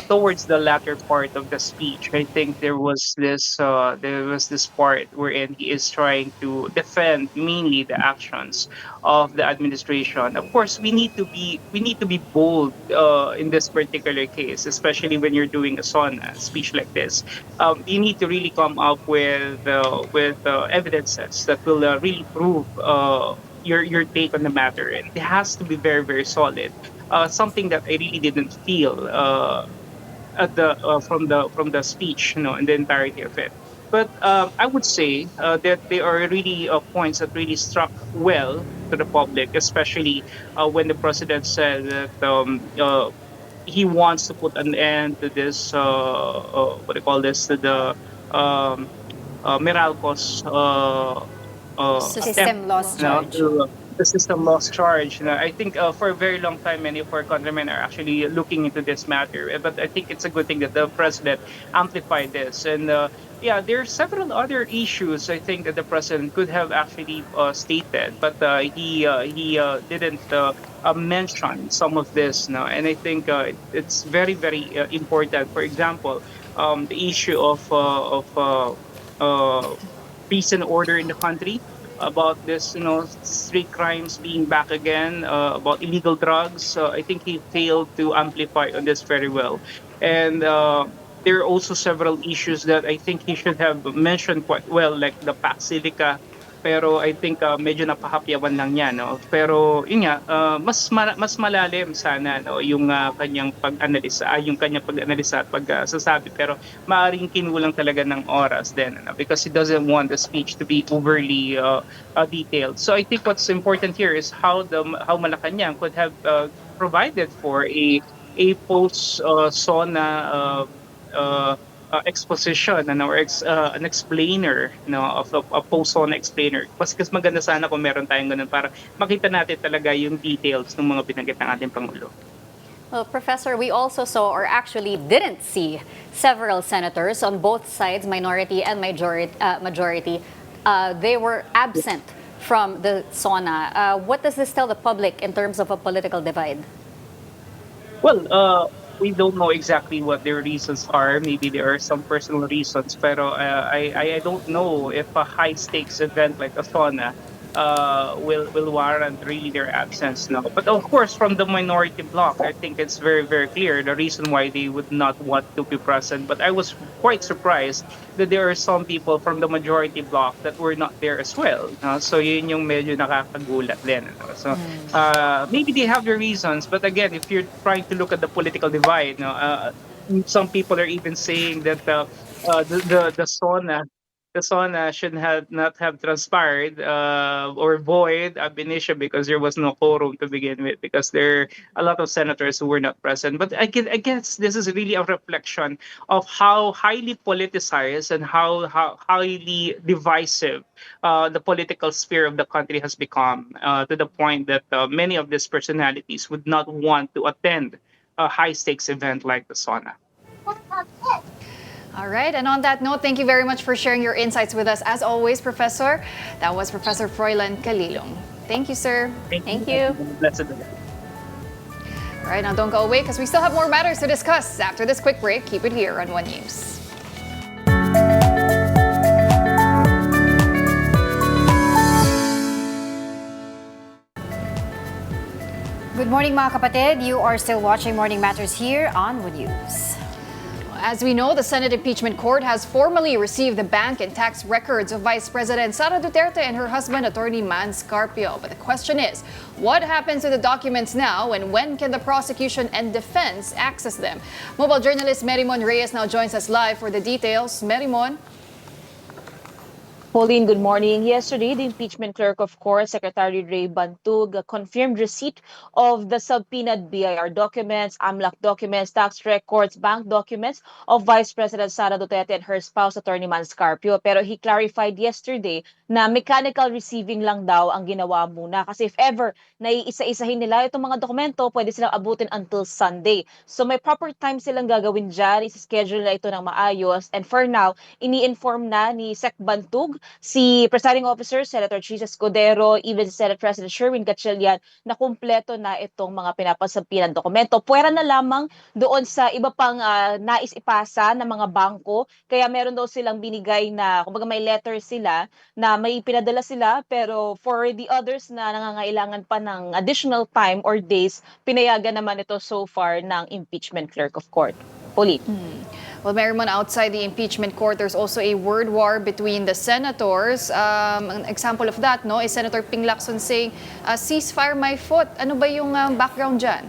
towards the latter part of the speech, I think there was this part wherein he is trying to defend mainly the actions of the administration. Of course, we need to be bold in this particular case, especially when you're doing a speech like this. You need to really come up with evidences that will really prove your take on the matter, and it has to be very very solid. Something that I really didn't feel from the speech, in the entirety of it. But I would say that there are really points that really struck well to the public, especially when the president said that he wants to put an end to this, what do you call this, to the Meralco's System loss now charge. to the system loss charge. Now, I think for a very long time, many of our countrymen are actually looking into this matter. But I think it's a good thing that the president amplified this. And there are several other issues I think that the president could have actually stated, but he didn't mention some of this now. And I think it's very very important. For example, the issue of peace and order in the country, about this, street crimes being back again, about illegal drugs. I think he failed to amplify on this very well. And there are also several issues that I think he should have mentioned quite well, like the Pax Civica. Pero I think medyo napahapyawan lang niya, no? Pero yun nga, mas malalim sana, no, yung kanyang pag-analisa at pagsasabi. Pero maaring kinulang talaga ng oras din, ano, because he doesn't want the speech to be overly detailed. So I think what's important here is how Malacanang could have provided for a post SONA exposition, or an explainer, of a post-SONA explainer. Mas maganda sana kung meron tayong ganun para makita natin talaga yung details ng mga binanggit ng ating Pangulo. Well, Professor, we also saw, or actually didn't see, several senators on both sides, minority and majority. They were absent from the SONA. What does this tell the public in terms of a political divide? Well, we don't know exactly what their reasons are. Maybe there are some personal reasons, pero I don't know if a high stakes event like a sauna will warrant really their absence now. But of course, from the minority bloc, I think it's very clear the reason why they would not want to be present. But I was quite surprised that there are some people from the majority bloc that were not there as well. So yun yung medyo nakakagulat din. So maybe they have their reasons, but again, if you're trying to look at the political divide, some people are even saying that the sauna should not have transpired or void ab initio because there was no quorum to begin with, because there are a lot of senators who were not present. But I guess this is really a reflection of how highly politicized and how highly divisive the political sphere of the country has become, to the point that many of these personalities would not want to attend a high-stakes event like the sauna. All right, and on that note, thank you very much for sharing your insights with us. As always, Professor, that was Professor Froilan Calilong. Thank you, sir. Thank you. Blessed. All right, now don't go away because we still have more matters to discuss after this quick break. Keep it here on One News. Good morning mga kapatid. You are still watching Morning Matters here on One News. As we know, the Senate Impeachment Court has formally received the bank and tax records of Vice President Sara Duterte and her husband, Attorney Mans Carpio. But the question is, what happens to the documents now, and when can the prosecution and defense access them? Mobile journalist Merimon Reyes now joins us live for the details. Merimon. Pauline, good morning. Yesterday, the impeachment clerk of court, Secretary Ray Bantug, confirmed receipt of the subpoenaed BIR documents, AMLAC documents, tax records, bank documents of Vice President Sara Duterte and her spouse, Attorney Mans Carpio. Pero he clarified yesterday na mechanical receiving lang daw ang ginawa muna. Kasi if ever naiisa-isahin nila itong mga dokumento, pwede silang abutin until Sunday. So may proper time silang gagawin dyan. Isa-schedule na ito ng maayos. And for now, ini-inform na ni Sec Bantug si Presiding Officer Senator Cesca Litton-Kalaw, even si Senate President Sherwin Gatchalian, na kumpleto na itong mga pinapasabihan dokumento. Pwera na lamang doon sa iba pang nais ipasa ng mga bangko. Kaya meron daw silang binigay na, kumbaga may letter sila na may pinadala sila, pero for the others na nangangailangan pa ng additional time or days, pinayagan naman ito so far ng impeachment clerk of court. Pauline. Well, Merimon, outside the impeachment court, there's also a word war between the senators. An example of that, no, is Senator Ping Lacson saying, ceasefire my foot. Ano ba yung background dyan?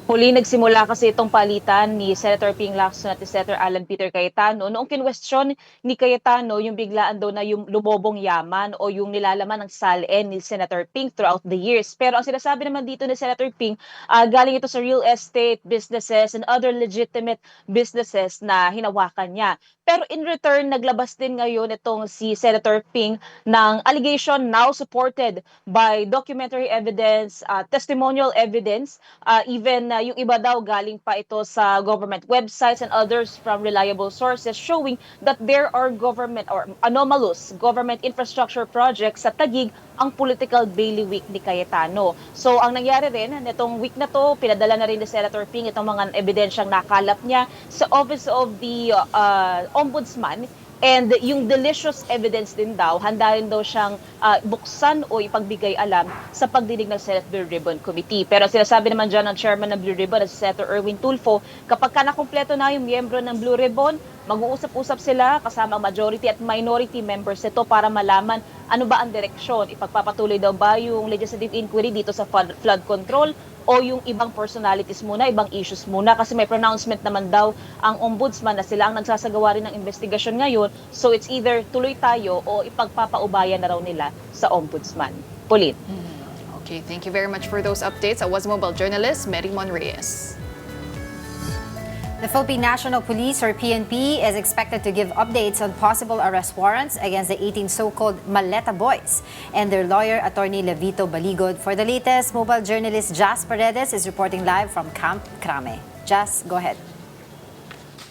Huli, nagsimula kasi itong palitan ni Senator Ping Lacson at ni Senator Alan Peter Cayetano. Noong kinwestiyon ni Cayetano yung biglaan daw na yung lumobong yaman o yung nilalaman ng SALN ni Senator Ping throughout the years. Pero ang sinasabi naman dito ni Senator Ping, galing ito sa real estate businesses and other legitimate businesses na hinawakan niya. Pero in return, naglabas din ngayon itong si Senator Ping ng allegation now supported by documentary evidence, testimonial evidence, even yung iba daw galing pa ito sa government websites and others from reliable sources showing that there are government or anomalous government infrastructure projects sa Taguig ang political bailiwick ni Cayetano. So ang nangyari rin, nitong week na to, pinadala na rin ni Senator Ping itong mga ebidensyang nakalap niya sa Office of the Ombudsman. And yung delicious evidence din daw, handa rin daw siyang buksan o ipagbigay alam sa pagdinig ng Senate Blue Ribbon Committee. Pero sinasabi naman dyan ng chairman ng Blue Ribbon, si Senator Erwin Tulfo, kapag ka nakumpleto na yung miyembro ng Blue Ribbon, mag-uusap-usap sila kasama ang majority at minority members nito para malaman ano ba ang direksyon. Ipagpapatuloy daw ba yung legislative inquiry dito sa flood control o yung ibang personalities muna, ibang issues muna, kasi may pronouncement naman daw ang ombudsman na sila ang nagsasagawa rin ng investigasyon ngayon. So it's either tuloy tayo o ipagpapaubayan na raw nila sa ombudsman. Pauline. Okay, thank you very much for those updates. I was mobile journalist Merimon Reyes. The Philippine National Police, or PNP, is expected to give updates on possible arrest warrants against the 18 so-called Maleta Boys and their lawyer, Attorney Levito Baligod. For the latest, mobile journalist Jas Paredes is reporting live from Camp Crame. Jas, go ahead.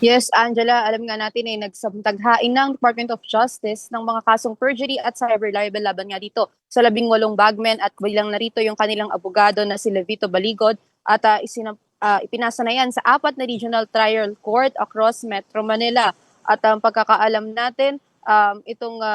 Yes, Angela, alam nga natin ay nagsamtaghain ng Department of Justice ng mga kasong perjury at cyber libel laban nga dito sa 18 bagmen at bilang narito yung kanilang abogado na si Levito Baligod at ipinasa na yan sa 4 na regional trial court across Metro Manila. At ang pagkakaalam natin, itong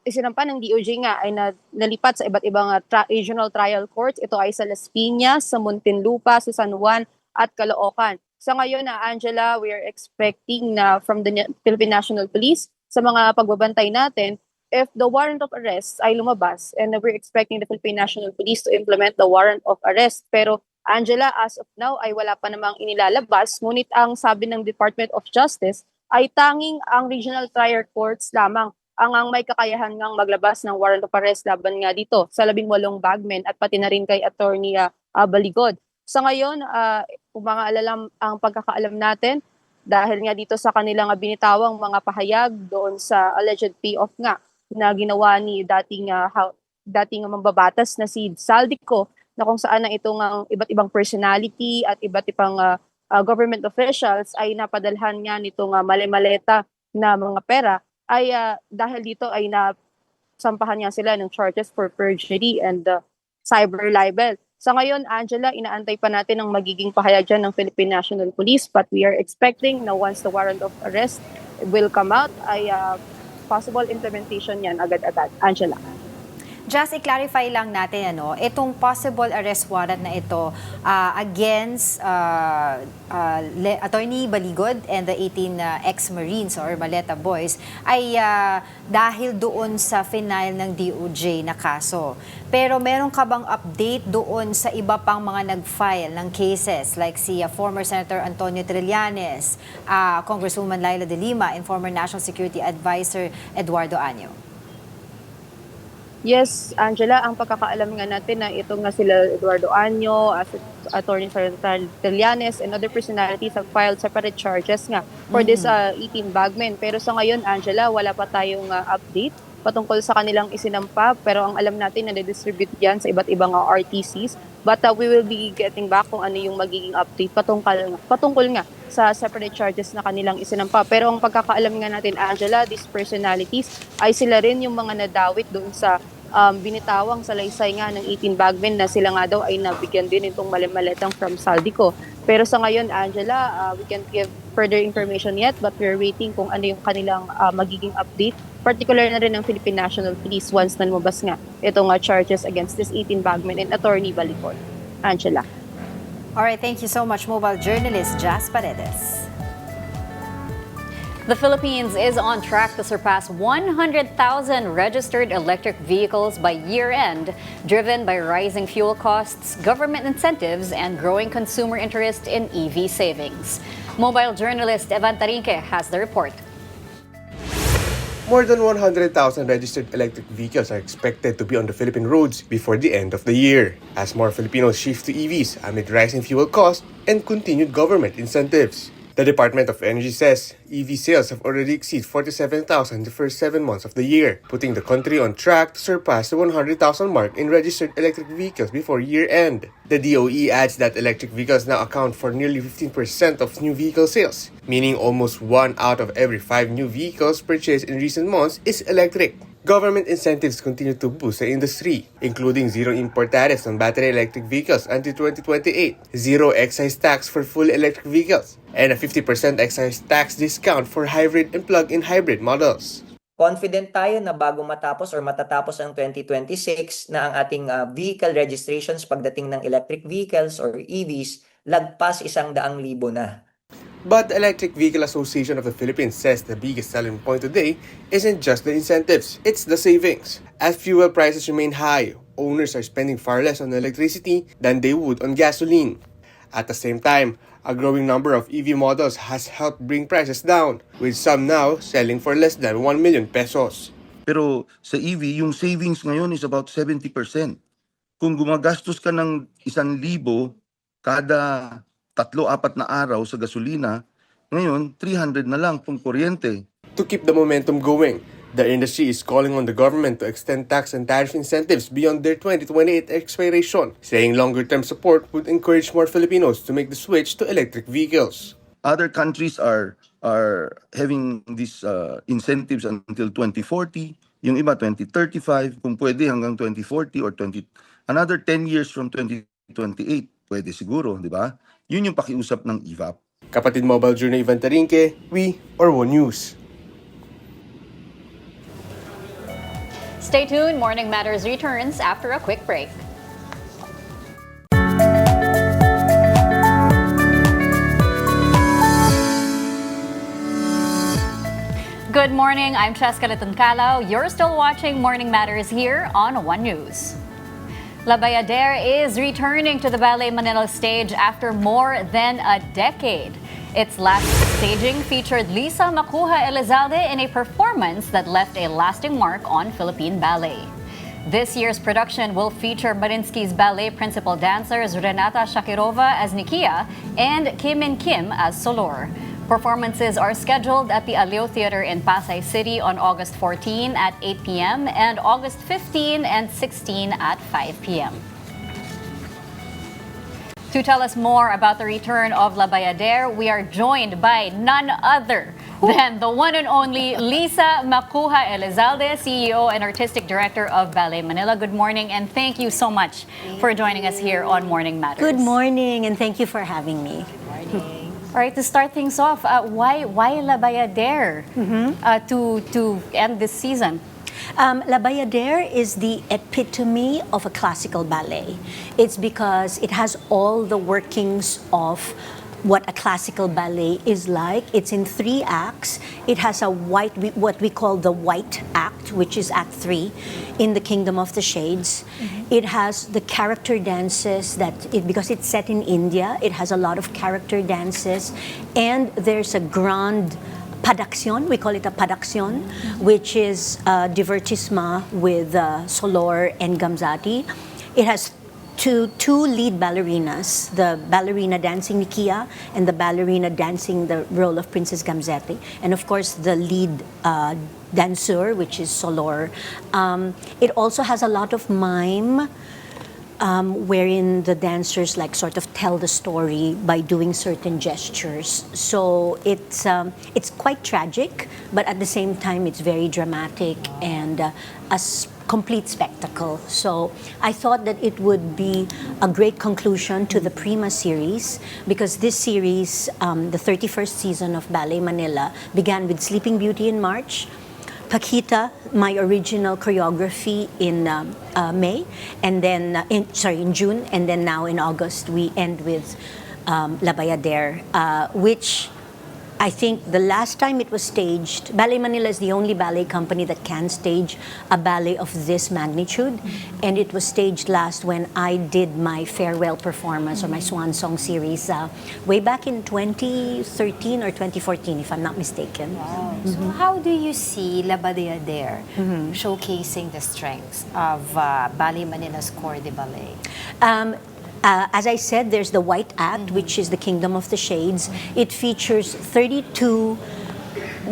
isinampa ng DOJ nga ay nalipat sa iba't ibang regional trial courts. Ito ay sa Las Piñas, sa Muntinlupa, sa San Juan at Caloocan. Sa ngayon Angela, we are expecting na from the Philippine National Police sa mga pagbabantay natin, if the warrant of arrest ay lumabas, and we're expecting the Philippine National Police to implement the warrant of arrest. Pero Angela, as of now ay wala pa namang inilalabas, ngunit ang sabi ng Department of Justice ay tanging ang regional trial courts lamang ang may kakayahan ngang maglabas ng warrant of arrest laban nga dito sa 18 bagmen at pati na rin kay Attorney Baligod. Sa ngayon, kung mga ang pagkakaalam natin, dahil nga dito sa kanilang binitawang mga pahayag doon sa alleged payoff nga na ginawa ni dating mambabatas na si Saldico, na kung saan na itong iba't ibang personality at iba't ibang government officials ay napadalhan nga nitong mali-maleta na mga pera, ay dahil dito ay nasampahan nga sila ng charges for perjury and cyber libel. Sa ngayon, Angela, inaantay pa natin ang magiging pahayag dyan ng Philippine National Police, but we are expecting na once the warrant of arrest will come out, ay possible implementation yan agad-agad. Angela. Just i-clarify lang natin, itong possible arrest warrant na ito against Attorney Baligod and the 18 ex-Marines or Maleta Boys ay dahil doon sa final ng DOJ na kaso. Pero meron ka bang update doon sa iba pang mga nag-file ng cases like si former Senator Antonio Trillanes, Congresswoman Laila de Lima, and former National Security Advisor Eduardo Año? Yes, Angela, ang pagkakaalam nga natin na ito nga sila Eduardo Año, Attorney Trillanes, and other personalities have filed separate charges nga for this 18 bagmen. Pero sa ngayon, Angela, wala pa tayong update patungkol sa kanilang isinampa. Pero ang alam natin na na-distribute yan sa iba't ibang RTCs. But we will be getting back kung ano yung magiging update patungkol nga sa separate charges na kanilang isinampa. Pero ang pagkakaalam nga natin, Angela, these personalities ay sila rin yung mga nadawit doon sa binitawang salaysay nga ng 18 bagmen na sila nga daw ay nabigyan din itong mali-maletang from Saldico. Pero sa ngayon, Angela, we can't give further information yet, but we're waiting kung ano yung kanilang magiging update, particular na rin ng Philippine National Police once na lumabas nga itong charges against this 18 bagmen and Attorney Baligod. Angela. Alright, thank you so much, mobile journalist Jazz Paredes. The Philippines is on track to surpass 100,000 registered electric vehicles by year-end, driven by rising fuel costs, government incentives, and growing consumer interest in EV savings. Mobile journalist Evan Tarinque has the report. More than 100,000 registered electric vehicles are expected to be on the Philippine roads before the end of the year, as more Filipinos shift to EVs amid rising fuel costs and continued government incentives. The Department of Energy says EV sales have already exceeded 47,000 the first 7 months of the year, putting the country on track to surpass the 100,000 mark in registered electric vehicles before year-end. The DOE adds that electric vehicles now account for nearly 15% of new vehicle sales, meaning almost 1 out of every 5 new vehicles purchased in recent months is electric. Government incentives continue to boost the industry, including zero import tariffs on battery electric vehicles until 2028, zero excise tax for full electric vehicles, and a 50% excise tax discount for hybrid and plug-in hybrid models. Confident tayo na bago matapos or matatapos ang 2026 na ang ating vehicle registrations pagdating ng electric vehicles or EVs lagpas 100,000 na. But the Electric Vehicle Association of the Philippines says the biggest selling point today isn't just the incentives, it's the savings. As fuel prices remain high, owners are spending far less on electricity than they would on gasoline. At the same time, a growing number of EV models has helped bring prices down, with some now selling for less than 1 million pesos. Pero sa EV, yung savings ngayon is about 70%. Kung gumagastos ka ng 1,000 kada 3-4 na araw sa gasolina, ngayon 300 na lang kung kuryente. To keep the momentum going, the industry is calling on the government to extend tax and tariff incentives beyond their 2028 expiration, saying longer-term support would encourage more Filipinos to make the switch to electric vehicles. Other countries are having these incentives until 2040. Yung iba 2035, kung pwede hanggang 2040 or another 10 years from 2028, pwede siguro, di ba? Yun yung pakiusap ng EVAP. Kapatid Mobile Journal Ivan Tarinque, We or One News. Stay tuned. Morning Matters returns after a quick break. Good morning, I'm Cesca Litton-Kalaw. You're still watching Morning Matters here on One News. La Bayadere is returning to the Ballet Manila stage after more than a decade. Its last staging featured Lisa Macuja Elizalde in a performance that left a lasting mark on Philippine ballet. This year's production will feature Marinsky's ballet principal dancers Renata Shakirova as Nikia and Kim and Kim as Solor. Performances are scheduled at the Aleo Theater in Pasay City on August 14 at 8 p.m. and August 15 and 16 at 5 p.m. To tell us more about the return of La Bayadere, we are joined by none other than the one and only Lisa Macuja Elizalde, CEO and Artistic Director of Ballet Manila. Good morning and thank you so much for joining us here on Morning Matters. Good morning and thank you for having me. All right, to start things off, why La Bayadere to end this season? La Bayadere is the epitome of a classical ballet. It's because it has all the workings of what a classical ballet is like. It's in 3 acts. It has what we call the white act, which is Act 3 in the Kingdom of the Shades. It has the character dances because it's set in India. It has a lot of character dances, and there's a grand padaksyon, we call it a padaksyon, which is divertissement with Solor and Gamzati. It has two lead ballerinas, the ballerina dancing Nikia and the ballerina dancing the role of Princess Gamzati, and of course the lead dancer, which is Solor. It also has a lot of mime, wherein the dancers sort of tell the story by doing certain gestures. So it's quite tragic, but at the same time it's very dramatic and a complete spectacle. So I thought that it would be a great conclusion to the Prima series, because this series, the 31st season of Ballet Manila, began with Sleeping Beauty in March, Paquita, my original choreography in May, and then in June, and then now in August we end with La Bayadere, which I think the last time it was staged, Ballet Manila is the only ballet company that can stage a ballet of this magnitude, and it was staged last when I did my farewell performance or my swan song series way back in 2013 or 2014, if I'm not mistaken. Wow. So how do you see La Bayadere showcasing the strengths of Ballet Manila's corps de ballet? As I said, there's the White Act, which is the Kingdom of the Shades. It features 32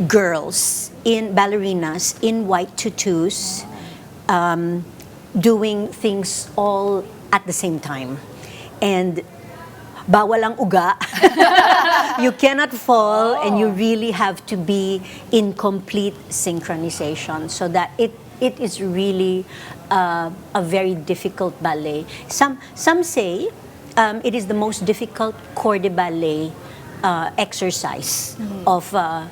girls ballerinas in white tutus, doing things all at the same time. And bawal ang uga. You cannot fall, and you really have to be in complete synchronization, so that it is really a very difficult ballet. Some say it is the most difficult corps de ballet exercise of a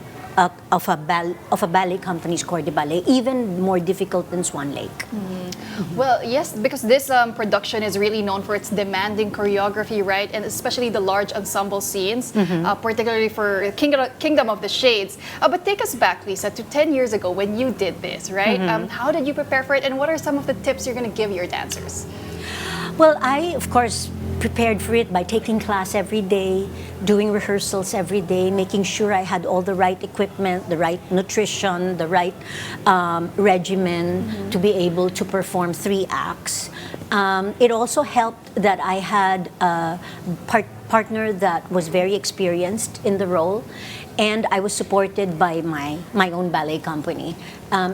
ballet company's corps de ballet, even more difficult than Swan Lake. Well, yes, because this production is really known for its demanding choreography, right? And especially the large ensemble scenes, particularly for Kingdom of the Shades. But take us back, Lisa, to 10 years ago when you did this, right? How did you prepare for it, and what are some of the tips you're going to give your dancers? Well, I, of course, prepared for it by taking class every day, doing rehearsals every day, making sure I had all the right equipment, the right nutrition, the right regimen to be able to perform 3 acts. It also helped that I had partner that was very experienced in the role, and I was supported by my own ballet company.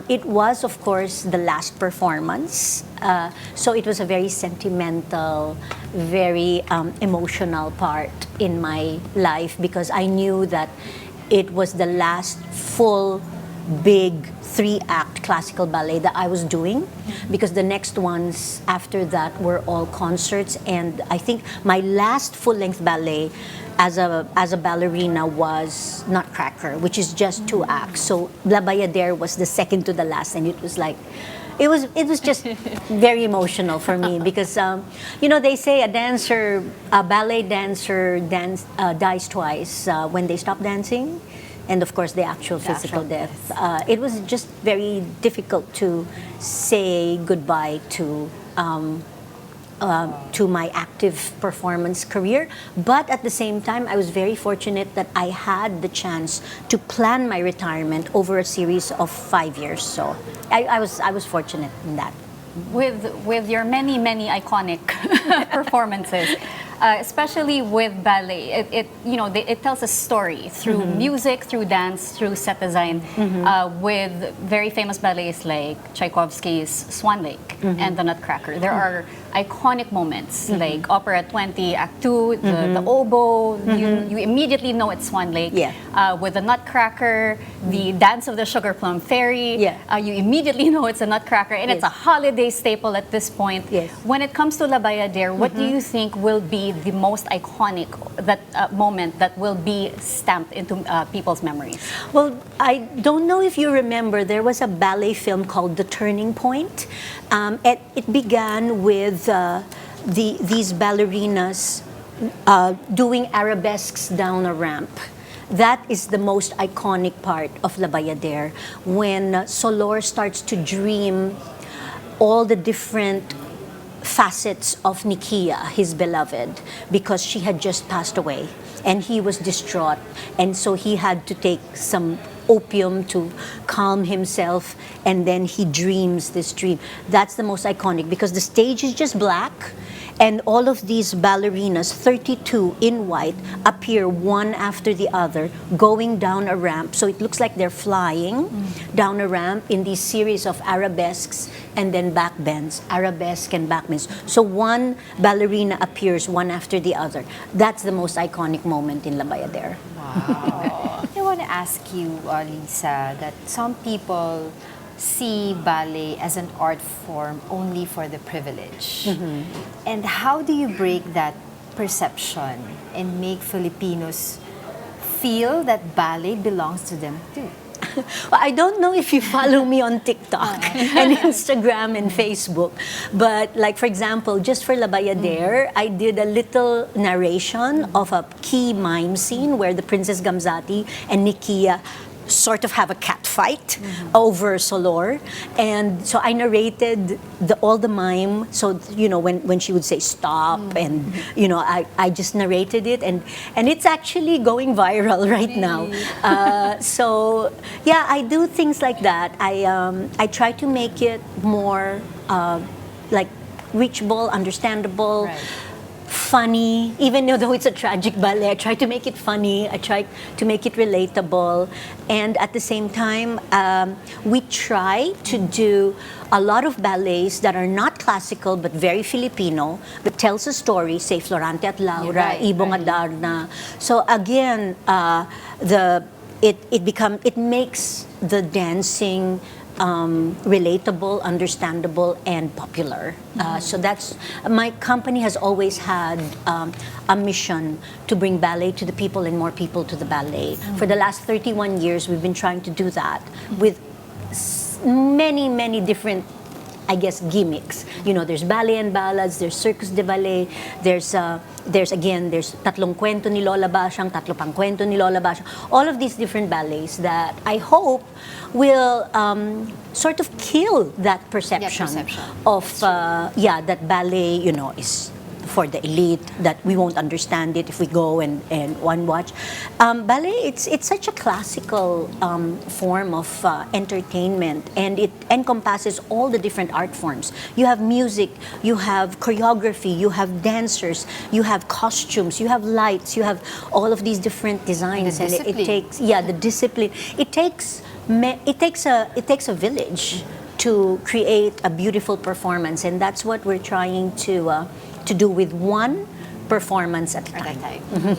It was, of course, the last performance, so it was a very sentimental, very emotional part in my life because I knew that it was the last full, big 3-act classical ballet that I was doing, because the next ones after that were all concerts, and I think my last full-length ballet as a ballerina was Nutcracker, which is just 2 acts. So La Bayadere was the second to the last, and it was like, it was just very emotional for me because they say a ballet dancer dies twice when they stop dancing, and of course the actual physical death. It was just very difficult to say goodbye to my active performance career, but at the same time, I was very fortunate that I had the chance to plan my retirement over a series of 5 years. So I was fortunate in that. With your many iconic performances, especially with ballet, it tells a story through music, through dance, through set design, with very famous ballets like Tchaikovsky's Swan Lake and the Nutcracker. There are iconic moments like Opera 20 Act 2, the oboe, you immediately know it's Swan Lake. With the Nutcracker, the Dance of the Sugar Plum Fairy, you immediately know it's a Nutcracker, and it's a holiday staple at this point. When it comes to La Bayadere, what do you think will be the most iconic moment that will be stamped into people's memories? Well, I don't know if you remember, there was a ballet film called The Turning Point. It began with these ballerinas doing arabesques down a ramp. That is the most iconic part of La Bayadere, when Solor starts to dream all the different facets of Nikia, his beloved, because she had just passed away and he was distraught, and so he had to take some opium to calm himself, and then he dreams this dream. That's the most iconic because the stage is just black, and all of these ballerinas, 32 in white, appear one after the other going down a ramp. So it looks like they're flying down a ramp in these series of arabesques and then backbends, arabesque and backbends. So one ballerina appears one after the other. That's the most iconic moment in La Bayadere. Wow. I want to ask you, Lisa, that some people see ballet as an art form only for the privileged. And how do you break that perception and make Filipinos feel that ballet belongs to them too? Well, I don't know if you follow me on TikTok and Instagram and Facebook, but like, for example, just for La Bayadere, I did a little narration of a key mime scene where the Princess Gamzati and Nikia sort of have a cat fight over Solor, and so I narrated all the mime. So when she would say stop, and I just narrated it, and it's actually going viral right now. So yeah, I do things like that. I try to make it more like reachable, understandable. Funny, even though it's a tragic ballet, I try to make it funny, I try to make it relatable, and at the same time, we try to do a lot of ballets that are not classical but very Filipino, but tells a story, say Florante at Laura, Ibong Adarna. So again, it makes the dancing relatable, understandable, and popular. So that's, my company has always had a mission to bring ballet to the people and more people to the ballet. For the last 31 years, we've been trying to do that with many different, I guess, gimmicks. There's ballet and ballads, there's circus de ballet, there's Tatlong Kwento ni Lola Basyang, Tatlo Pang Kwento ni Lola Basyang. All of these different ballets that I hope will sort of kill that perception of that ballet, is for the elite, that we won't understand it if we go and one watch. Ballet, it's such a classical form of entertainment, and it encompasses all the different art forms. You have music, you have choreography, you have dancers, you have costumes, you have lights, you have all of these different designs, and it takes the discipline. It takes a village to create a beautiful performance, and that's what we're trying to do with one performance at a time.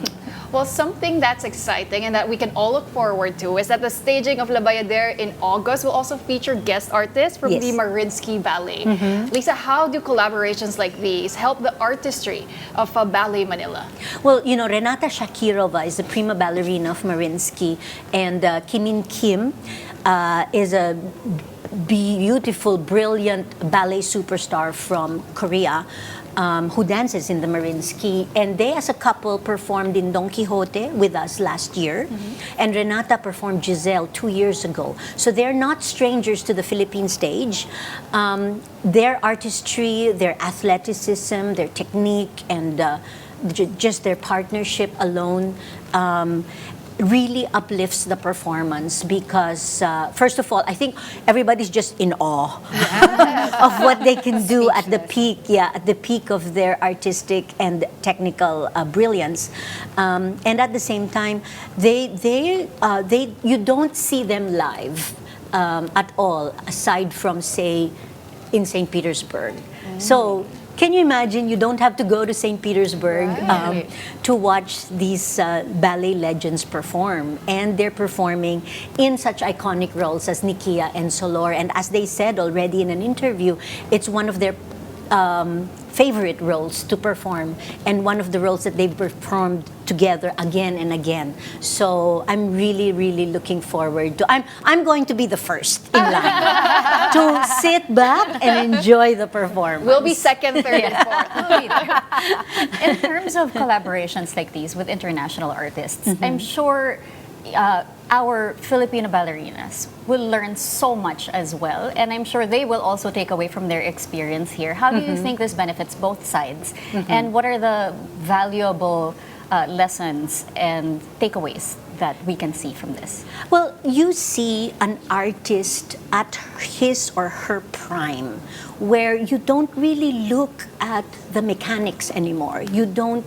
Well, something that's exciting and that we can all look forward to is that the staging of La Bayadere in August will also feature guest artists from the Mariinsky Ballet. Lisa, how do collaborations like these help the artistry of Ballet Manila? Well, Renata Shakirova is the prima ballerina of Mariinsky, and Kimin Kim is a beautiful, brilliant ballet superstar from Korea, who dances in the Mariinsky, and they as a couple performed in Don Quixote with us last year, and Renata performed Giselle 2 years ago. So they're not strangers to the Philippine stage. Their artistry, their athleticism, their technique, and just their partnership alone really uplifts the performance, because first of all, I think everybody's just in awe of what they can do at the peak of their artistic and technical brilliance, and at the same time, you don't see them live at all, aside from, say, in St. Petersburg. So can you imagine, you don't have to go to St. Petersburg to watch these ballet legends perform. And they're performing in such iconic roles as Nikia and Solor. And as they said already in an interview, it's one of their favorite roles to perform, and one of the roles that they've performed together again and again. So I'm really, really looking forward to. I'm going to be the first in line to sit back and enjoy the performance. We'll be second, third, and fourth. In terms of collaborations like these with international artists, I'm sure our Filipino ballerinas will learn so much as well, and I'm sure they will also take away from their experience here. How do you think this benefits both sides? And what are the valuable lessons and takeaways that we can see from this? Well, you see an artist at his or her prime, where you don't really look at the mechanics anymore. You don't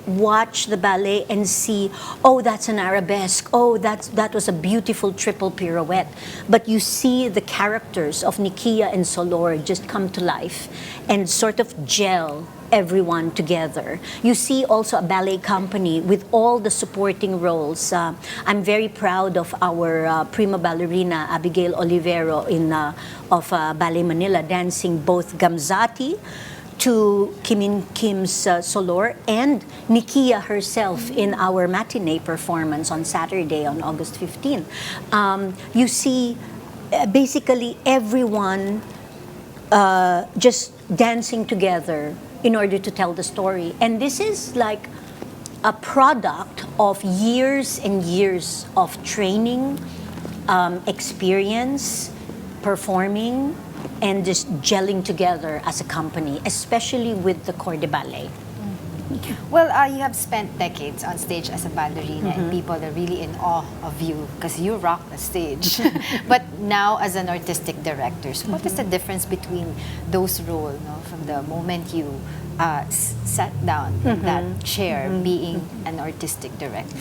watch the ballet and see, oh, that's an arabesque, oh, that was a beautiful triple pirouette. But you see the characters of Nikia and Solor just come to life and sort of gel everyone together. You see also a ballet company with all the supporting roles. I'm very proud of our prima ballerina Abigail Olivero of Ballet Manila, dancing both Gamzati to Kimin Kim's Solor and Nikia herself in our matinee performance on Saturday, on August 15th. You see basically everyone just dancing together in order to tell the story. And this is like a product of years and years of training, experience, performing, and just gelling together as a company, especially with the Corps de Ballet. Well, you have spent decades on stage as a ballerina, and people are really in awe of you because you rock the stage. But now, as an artistic director, so what is the difference between those roles, from the moment you sat down in that chair, being an artistic director?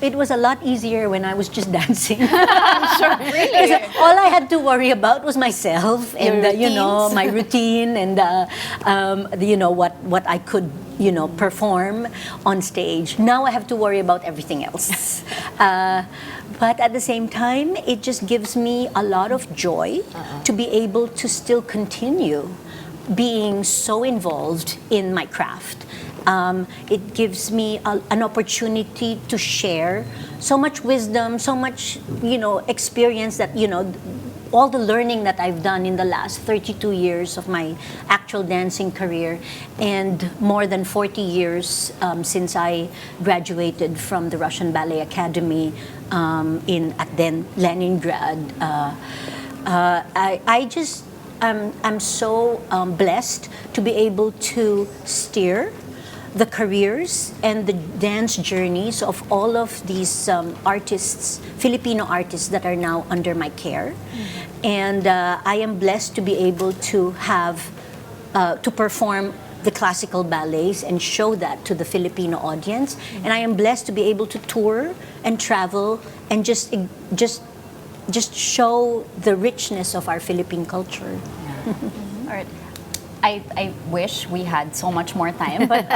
It was a lot easier when I was just dancing. I'm sure, really. All I had to worry about was myself and my routine and what I could perform on stage. Now I have to worry about everything else. But at the same time, it just gives me a lot of joy to be able to still continue being so involved in my craft. It gives me an opportunity to share so much wisdom, so much, experience that, all the learning that I've done in the last 32 years of my actual dancing career, and more than 40 years since I graduated from the Russian Ballet Academy at then Leningrad. I just I'm so blessed to be able to steer the careers and the dance journeys of all of these artists, Filipino artists that are now under my care. And I am blessed to be able to have, to perform the classical ballets and show that to the Filipino audience. And I am blessed to be able to tour and travel and just show the richness of our Philippine culture. All right. I wish we had so much more time, but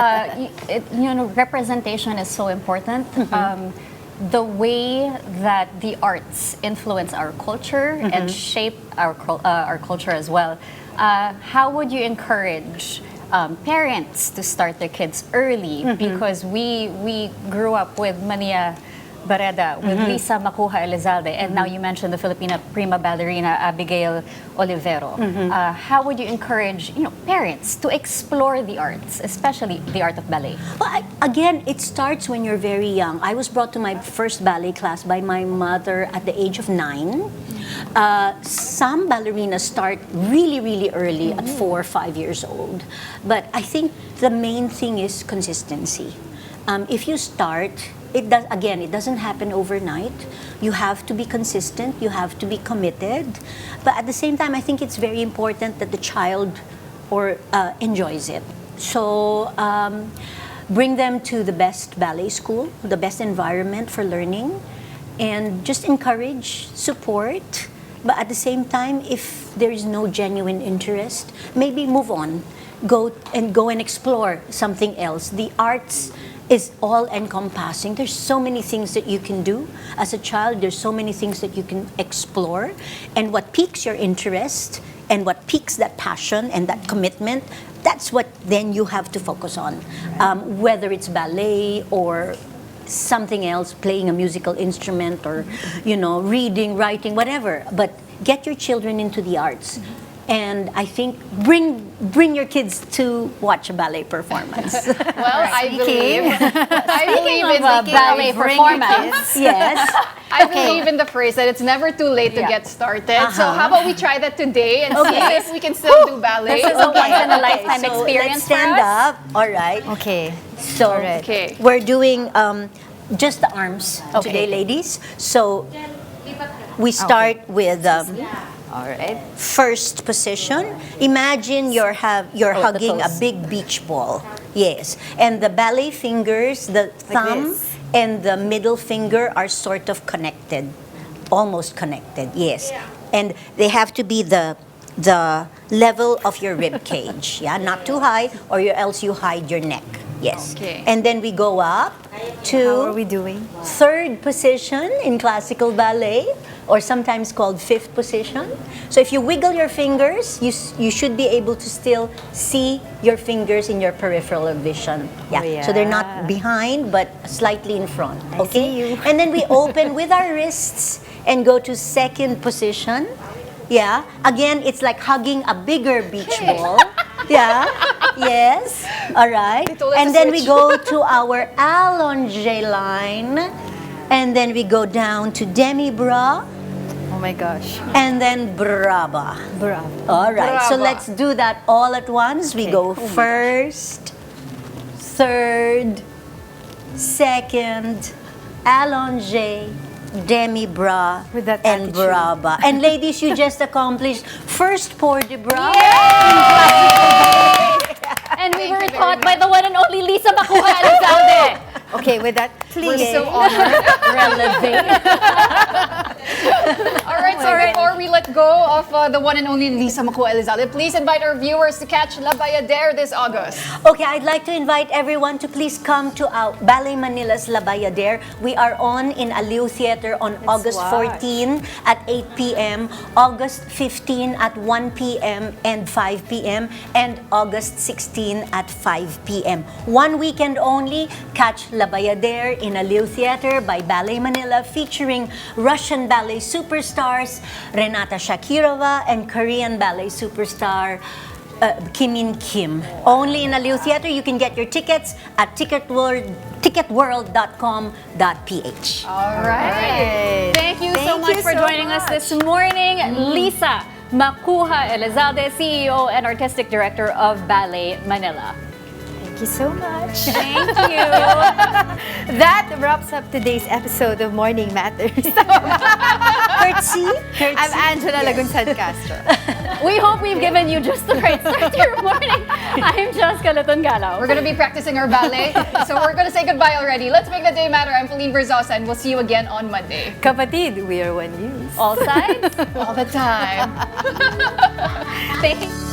representation is so important. The way that the arts influence our culture and shape our culture as well. How would you encourage parents to start their kids early? Because we grew up with Mania Bareda, with Lisa Macuja Elizalde, and now you mentioned the Filipina prima ballerina Abigail Olivero. How would you encourage parents to explore the arts, especially the art of ballet? Well, again, it starts when you're very young. I was brought to my first ballet class by my mother at the age of 9. Some ballerinas start really, really early at 4 or 5 years old. But I think the main thing is consistency. If you start, it doesn't happen overnight. You have to be consistent, you have to be committed. But at the same time, I think it's very important that the child enjoys it. So bring them to the best ballet school, the best environment for learning, and just encourage, support. But at the same time, if there is no genuine interest, maybe move on. Go and explore something else. The arts is all-encompassing. There's so many things that you can do as a child. There's so many things that you can explore. And what piques your interest and what piques that passion and that commitment, that's what then you have to focus on. Whether it's ballet or something else, playing a musical instrument or, reading, writing, whatever. But get your children into the arts. And I think bring your kids to watch a ballet performance. Well, I believe in a ballet performance. Yes. I believe in the phrase that it's never too late to get started. So how about we try that today and see if we can still do ballet? This is a once-in-a-lifetime experience Let's stand for us. up. All right. Okay. So we're doing just the arms today, ladies. So we start with All right. first position. Imagine you're hugging a big beach ball. Yes. And the ballet fingers, the thumb and the middle finger are sort of connected. Almost connected. Yes. And they have to be the level of your rib cage. Yeah, not too high or else you hide your neck. Yes. Okay. And then we go up to How are we doing? third position in classical ballet, or sometimes called fifth position. So if you wiggle your fingers, you should be able to still see your fingers in your peripheral vision. Yeah. So they're not behind, but slightly in front. Okay. And then we open with our wrists and go to second position. Yeah. Again, it's like hugging a bigger beach ball. Yeah. Yes. All right. And then we go to our allonge line. And then we go down to demi-bras. Oh my gosh. And then brava. Bravo. All right. So Brava. let's do that all at once. We go first, third, second, allonge, demi-bras, With that and attitude. brava. And ladies, you just accomplished first port de bras. And we were taught by the one and only Lisa Macuja Elizalde. Okay, with that, We're please. so honored. All right, so before we let go of the one and only Lisa Macuja Elizalde, please invite our viewers to catch La Bayadere this August. Okay, I'd like to invite everyone to please come to our Ballet Manila's La Bayadere. We are on in Aliw Theater on August 14 at 8 p.m., August 15 at 1 p.m. and 5 p.m., and August 16 at 5 p.m. One weekend only, catch La Bayadere in Aliw Theater by Ballet Manila, featuring Russian ballet superstars Renata Shakirova and Korean ballet superstar Kimin Kim. Only in Aliw Theater. You can get your tickets at ticketworld.com.ph. All right. Thank you so much for joining us this morning, Lisa Makuha Elizalde, CEO and Artistic Director of Ballet Manila. Thank you so much. Thank you. That wraps up today's episode of Morning Matters. Curtsy? I'm Angela Lagunzad-Castro. We hope we've given you just the right start to your morning. I'm Cesca Litton-Kalaw. We're going to be practicing our ballet, so we're going to say goodbye already. Let's make the day matter. I'm Pauline Verzosa, and we'll see you again on Monday. Kapatid, we are one news. All sides? All the time. Thanks.